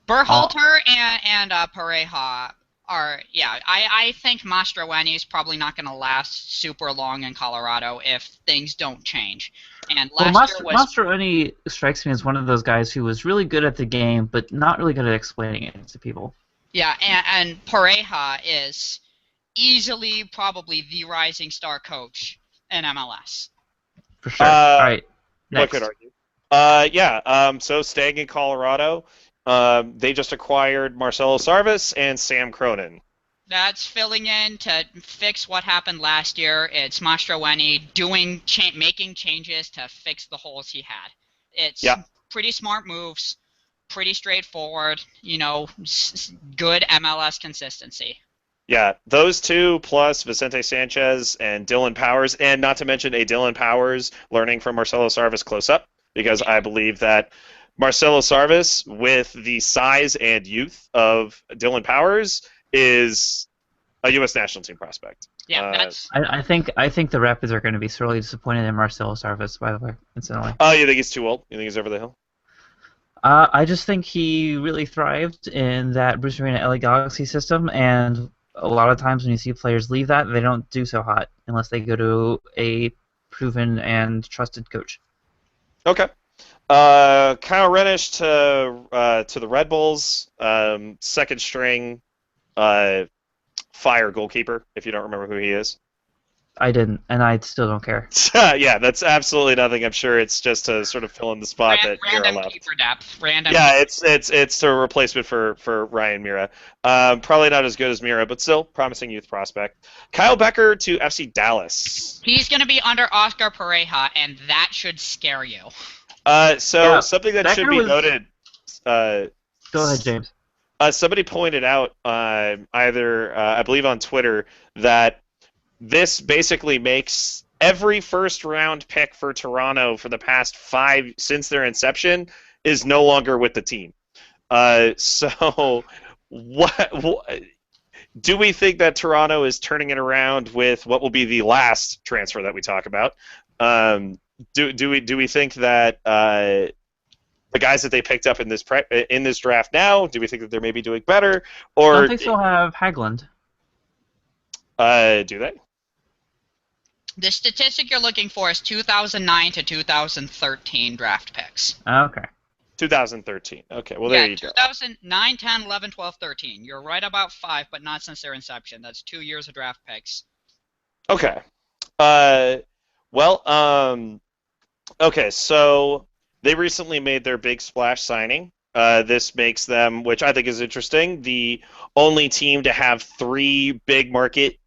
Berhalter and Pereira are, I think Mastroeni is probably not going to last super long in Colorado if things don't change. And
Mastroeni strikes me as one of those guys who was really good at the game, but not really good at explaining it to people.
Yeah, and Pereira is easily probably the rising star coach in MLS.
For sure. All right.
Next. I could argue. So staying in Colorado, they just acquired Marcelo Sarvis and Sam Cronin.
That's filling in to fix what happened last year. It's Mastroeni making changes to fix the holes he had. It's pretty smart moves, pretty straightforward, good MLS consistency.
Yeah, those two plus Vicente Sanchez and Dylan Powers, and not to mention a Dylan Powers learning from Marcelo Sarvis close up, because I believe that Marcelo Sarvis, with the size and youth of Dylan Powers, is a U.S. national team prospect.
Yeah, that's.
I think the Rapids are going to be sorely disappointed in Marcelo Sarvis, by the way, incidentally.
Oh, you think he's too old? You think he's over the hill?
I just think he really thrived in that Bruce Arena LA Galaxy system, and a lot of times when you see players leave that, they don't do so hot unless they go to a proven and trusted coach.
Okay. Kyle Renish to the Red Bulls, second string fire goalkeeper, if you don't remember who he is.
I didn't, and I still don't care.
Yeah, that's absolutely nothing. I'm sure it's just to sort of fill in the spot that Mira left.
Keeper depth. Random.
Yeah, it's a replacement for Ryan Mira. Probably not as good as Mira, but still promising youth prospect. Kyle Becker to FC Dallas.
He's going to be under Oscar Pereira, and that should scare you.
Something that
Becker
should be noted.
Go ahead, James.
Somebody pointed out, I believe on Twitter, that this basically makes every first round pick for Toronto for the past 5 since their inception is no longer with the team. So what do we think that Toronto is turning it around with what will be the last transfer that we talk about? Do we think that the guys that they picked up in this draft now, do we think that they're maybe doing better,
Don't
or
they still have Haglund?
do they?
The statistic you're looking for is 2009 to 2013 draft picks.
Okay.
2013. Okay, well
Yeah,
there you go.
2009, 10, 11, 12, 13. You're right about 5, but not since their inception. That's 2 years of draft picks.
Okay. Well, okay, so they recently made their big splash signing. This makes them, which I think is interesting, the only team to have 3 big market,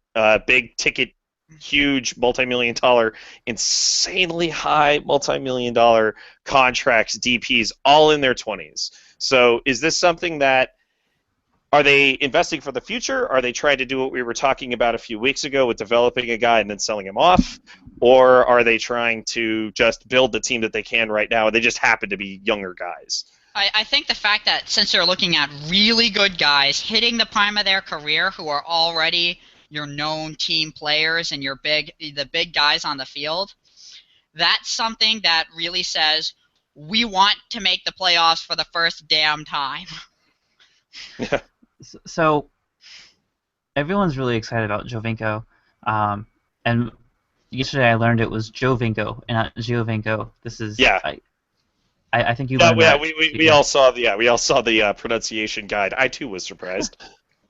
big ticket, huge multi-million dollar, insanely high multi-million dollar contracts, DPs, all in their 20s. So is this something that, are they investing for the future? Are they trying to do what we were talking about a few weeks ago with developing a guy and then selling him off? Or are they trying to just build the team that they can right now and they just happen to be younger guys?
I think the fact that since they're looking at really good guys hitting the prime of their career who are already your known team players and the big guys on the field, that's something that really says we want to make the playoffs for the first damn time.
Yeah.
So everyone's really excited about Jovinko, and yesterday I learned it was Jovinko and not Giovinco. This is I think you learned that.
We all saw the pronunciation guide. I too was surprised.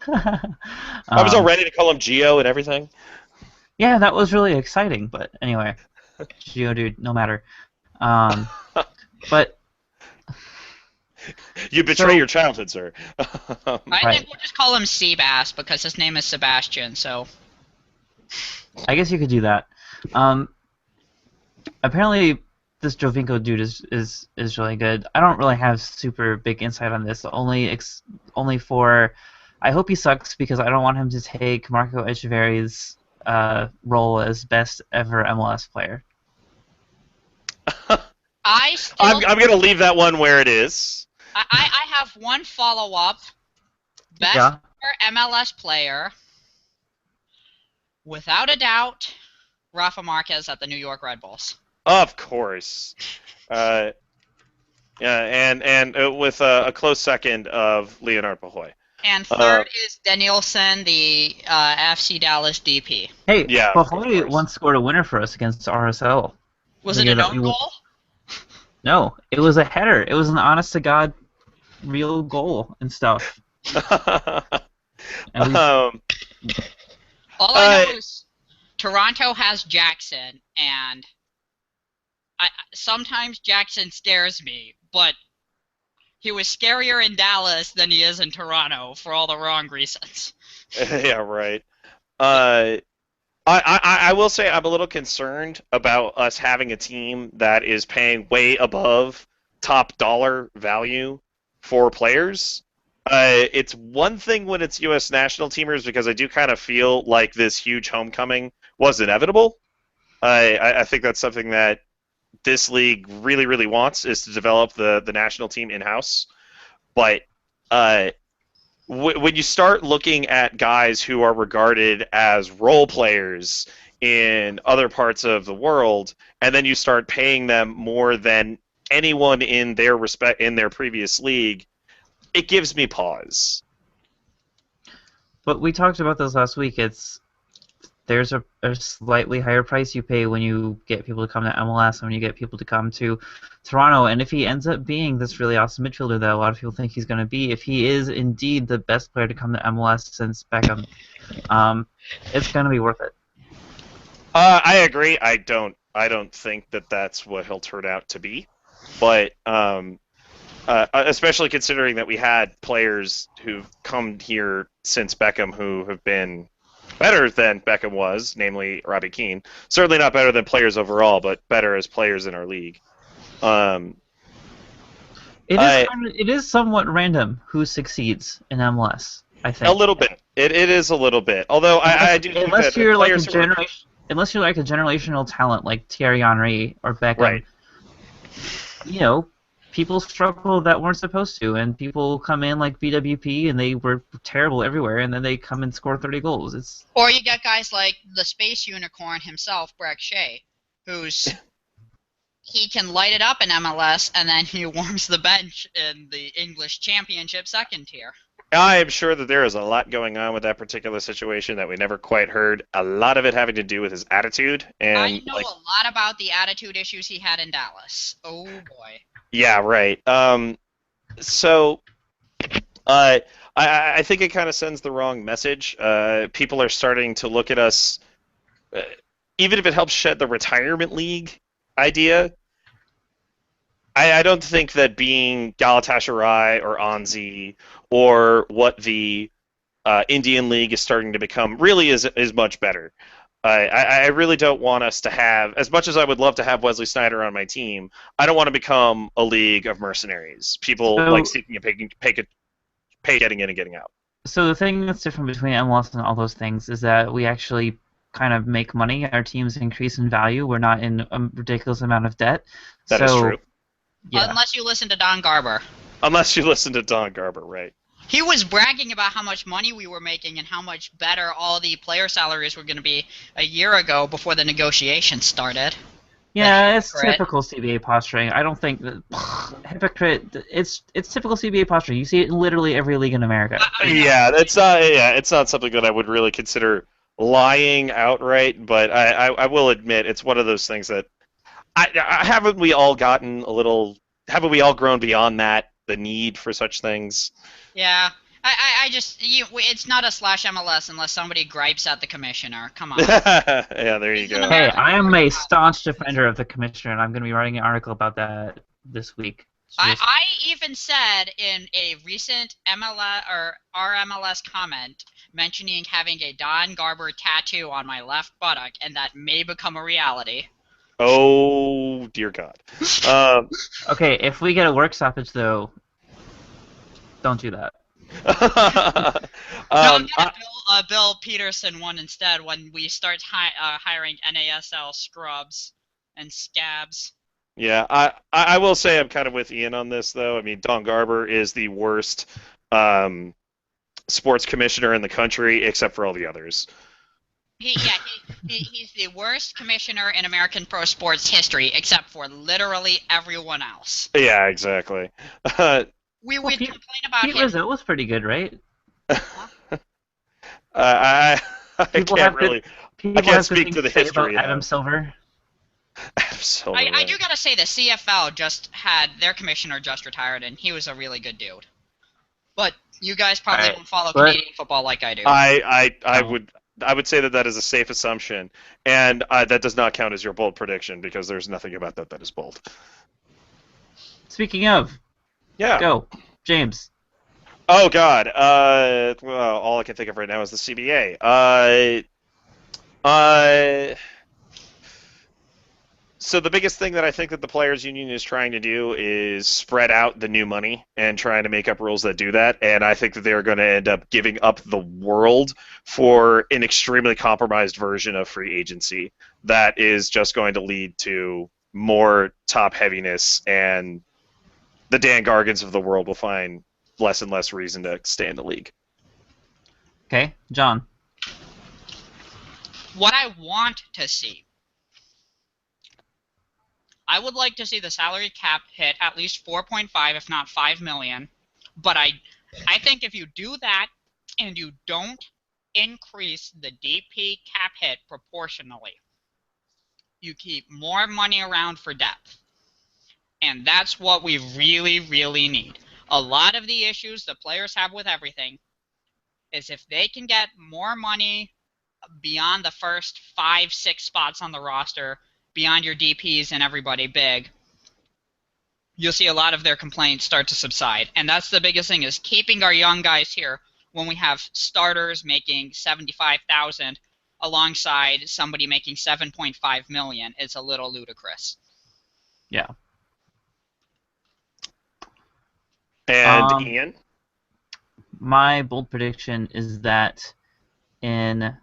I was all ready to call him Geo and everything.
Yeah, that was really exciting. But anyway, Geo dude, no matter. But
you betray your childhood, sir.
I think we'll just call him Seabass because his name is Sebastian. So
I guess you could do that. Apparently, this Jovinko dude is really good. I don't really have super big insight on this. Only for, I hope he sucks because I don't want him to take Marco Echeverry's role as best ever MLS player.
I'm going to leave that one where it is.
I have one follow-up. Best ever MLS player, without a doubt, Rafa Marquez at the New York Red Bulls.
Of course. Yeah, and with a close second of Leonard Pahoy.
And third is Danielson, the FC Dallas DP.
Hey, yeah, Pahoy once scored a winner for us against RSL.
Was it an own goal?
No, it was a header. It was an honest-to-God real goal and stuff.
All I know is Toronto has Jackson, and sometimes Jackson scares me, but he was scarier in Dallas than he is in Toronto for all the wrong reasons.
Yeah, right. I will say I'm a little concerned about us having a team that is paying way above top dollar value for players. It's one thing when it's U.S. national teamers because I do kind of feel like this huge homecoming was inevitable. I think that's something that this league really, really wants is to develop the national team in-house. But when you start looking at guys who are regarded as role players in other parts of the world, and then you start paying them more than anyone in their previous league, it gives me pause.
But we talked about this last week. There's a slightly higher price you pay when you get people to come to MLS and when you get people to come to Toronto. And if he ends up being this really awesome midfielder that a lot of people think he's going to be, if he is indeed the best player to come to MLS since Beckham, it's going to be worth it.
I agree. I don't think that that's what he'll turn out to be, but especially considering that we had players who've come here since Beckham who have been better than Beckham was, namely Robbie Keane. Certainly not better than players overall, but better as players in our league.
It is somewhat random who succeeds in MLS, I think.
A little bit. It is a little bit. Although I do think that
unless you're like a generational talent like Thierry Henry or Beckham,
Right.
People struggle that weren't supposed to, and people come in like BWP and they were terrible everywhere, and then they come and score 30 goals. It's
Or you get guys like the space unicorn himself, Breck Shea, he can light it up in MLS, and then he warms the bench in the English Championship second tier.
I am sure that there is a lot going on with that particular situation that we never quite heard. A lot of it having to do with his attitude
I
and
know a lot about the attitude issues he had in Dallas. Oh boy.
yeah, right. So I think it kind of sends the wrong message. People are starting to look at us, even if it helps shed the retirement league idea. I don't think that being Galatasaray or Anzi or what the Indian League is starting to become really is much better. I really don't want us to have, as much as I would love to have Wesley Sneijder on my team, I don't want to become a league of mercenaries. People
so
like seeking a pay getting in and getting out.
so the thing that's different between MLS and all those things is that we actually kind of make money. Our teams increase in value. We're not in a ridiculous amount of debt.
That is true.
Yeah.
Unless you listen to Don Garber.
Unless you listen to Don Garber, right?
He was bragging about how much money we were making and how much better all the player salaries were going to be a year ago before the negotiations started.
Yeah, it's
hypocrite.
typical CBA posturing. I don't think that hypocrite. It's typical CBA posturing. You see it in literally every league in America.
Yeah, it's not something that I would really consider lying outright, but I will admit it's one of those things that haven't we all grown beyond that, the need for such things?
Yeah. It's not a /MLS unless somebody gripes at the commissioner. Come on.
Yeah, there you go.
Hey, I am a staunch defender of the commissioner, and I'm going to be writing an article about that this week.
I even said in a recent MLS or RMLS comment mentioning having a Don Garber tattoo on my left buttock, and that may become a reality.
Oh dear God.
Okay, if we get a work stoppage, though, don't do that.
No, get a Bill Peterson one instead when we start hiring NASL scrubs and scabs.
Yeah, I will say I'm kind of with Ian on this, though. I mean, Don Garber is the worst sports commissioner in the country, except for all the others.
He's the worst commissioner in American pro sports history, except for literally everyone else.
Yeah, exactly.
We would complain about
Pete
him.
Rozelle was pretty good, right?
I can't really. I can't speak to the history
about Adam Silver.
Absolutely.
I do gotta say the CFL just had their commissioner just retired, and he was a really good dude. But you guys probably don't follow Canadian football like I do.
I would say that is a safe assumption, and that does not count as your bold prediction because there's nothing about that is bold.
Speaking of,
yeah,
go, James.
Oh God. Well, all I can think of right now is the CBA. So the biggest thing that I think that the players' union is trying to do is spread out the new money and trying to make up rules that do that. And I think that they're going to end up giving up the world for an extremely compromised version of free agency that is just going to lead to more top heaviness, and the Dan Gargans of the world will find less and less reason to stay in the league.
Okay, John.
What I want to see, I would like to see the salary cap hit at least 4.5, if not 5 million. But I think if you do that and you don't increase the DP cap hit proportionally, you keep more money around for depth. And that's what we really, really need. A lot of the issues the players have with everything is if they can get more money beyond the first 5-6 spots on the roster, beyond your DPs and everybody big, you'll see a lot of their complaints start to subside. And that's the biggest thing, is keeping our young guys here when we have starters making $75,000 alongside somebody making $7.5 million. It's a little ludicrous.
Yeah.
And Ian?
My bold prediction is that in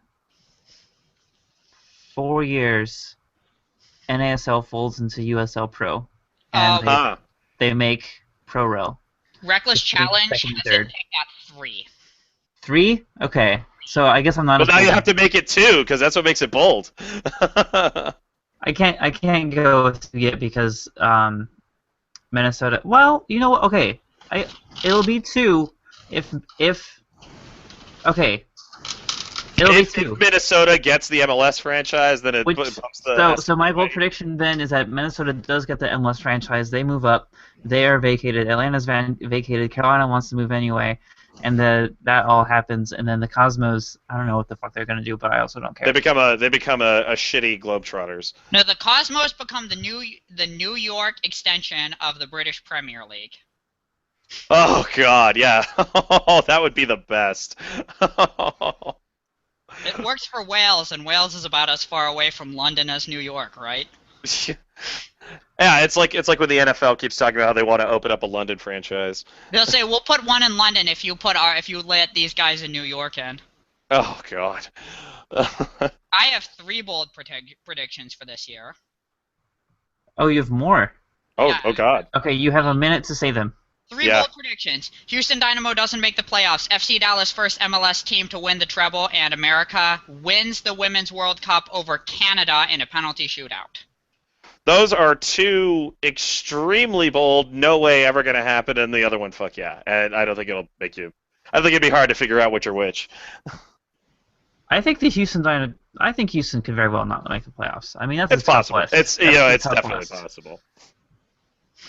4 years, NASL folds into USL Pro, and
Um,
they make Pro Rel.
Reckless Challenge
second and
has it
third.
picked at 3.
3? Okay. So I guess I'm not.
Well,
as
now you
bold.
have to make it 2 because that's what makes it bold.
I can't go with 3 yet because Minnesota. Well, you know what? Okay, it'll be 2 if okay. It'll be 2.
If Minnesota gets the MLS franchise, then it bumps the.
So my bold prediction then is that Minnesota does get the MLS franchise. They move up. They are vacated. Atlanta's vacated. Carolina wants to move anyway, and that all happens. And then the Cosmos, I don't know what the fuck they're gonna do, but I also don't care.
They become a shitty Globetrotters.
No, the Cosmos become the New York extension of the British Premier League.
Oh God, yeah. That would be the best.
It works for Wales, and Wales is about as far away from London as New York, right?
Yeah, it's like when the NFL keeps talking about how they want to open up a London franchise.
They'll say we'll put one in London if you let these guys in New York in.
Oh God.
I have 3 bold predictions for this year.
Oh, you have more.
Oh,
Yeah.
oh God.
Okay, you have a minute to say them.
3
Yeah.
bold predictions. Houston Dynamo doesn't make the playoffs. FC Dallas first MLS team to win the treble, and America wins the Women's World Cup over Canada in a penalty shootout.
Those are 2 extremely bold, no way ever going to happen, and the other one, fuck yeah. And I don't think it'll make you. I think it'd be hard to figure out which are which.
I think Houston could very well not make the playoffs. I mean, that's
It's possible. It's it's definitely possible.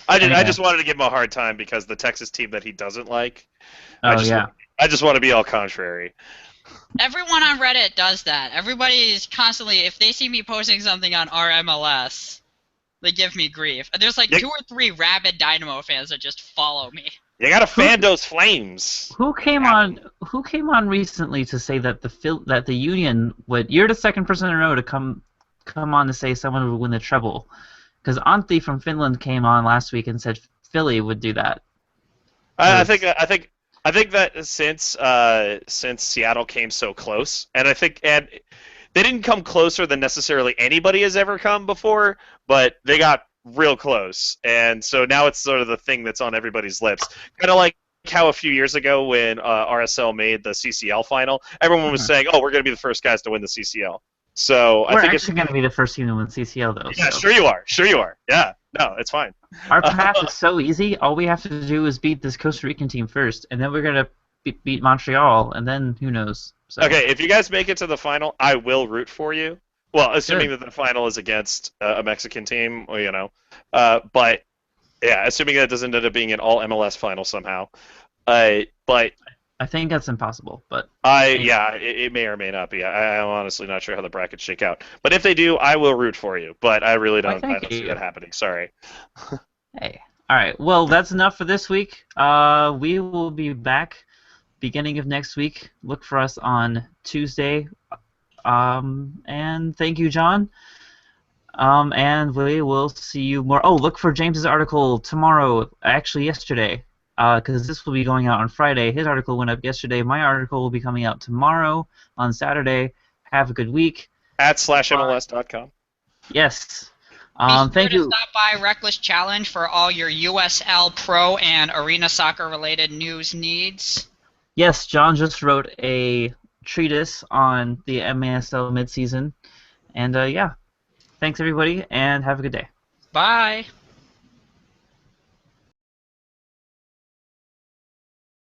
I just wanted to give him a hard time because the Texas team that he doesn't like. I just want to be all contrary.
Everyone on Reddit does that. Everybody is constantly, if they see me posting something on RMLS, they give me grief. There's like 2 or 3 rabid Dynamo fans that just follow me.
You gotta fan those flames.
Who came on recently to say that the Union would? You're the second person in a row to come on to say someone would win the treble, because Antti from Finland came on last week and said Philly would do that.
I think that since Seattle came so close, and they didn't come closer than necessarily anybody has ever come before, but they got real close, and so now it's sort of the thing that's on everybody's lips. Kind of like how a few years ago when RSL made the CCL final, everyone was saying, "Oh, we're going to be the first guys to win the CCL." So
we're
I think
actually going to be the first team to win CCL, though.
Yeah,
so.
Sure you are. Yeah, no, it's fine.
Our path is so easy. All we have to do is beat this Costa Rican team first, and then we're going to beat Montreal, and then who knows. So.
Okay, if you guys make it to the final, I will root for you. Well, assuming that the final is against a Mexican team, or, you know. But, yeah, assuming that doesn't end up being an all-MLS final somehow. But
I think that's impossible, but...
it may or may not be. I'm honestly not sure how the brackets shake out. But if they do, I will root for you. But I really don't see that happening. Sorry.
Hey. All right, well, that's enough for this week. We will be back beginning of next week. Look for us on Tuesday. And thank you, John. And we will see you more. Oh, look for James's article tomorrow. Actually, yesterday, because this will be going out on Friday. His article went up yesterday. My article will be coming out tomorrow on Saturday. Have a good week.
At slashMLS.com.
Yes.
Thank you. Stop by Reckless Challenge for all your USL Pro and Arena Soccer related news needs.
Yes, John just wrote a treatise on the MASL midseason. And yeah, thanks everybody, and have a good day.
Bye.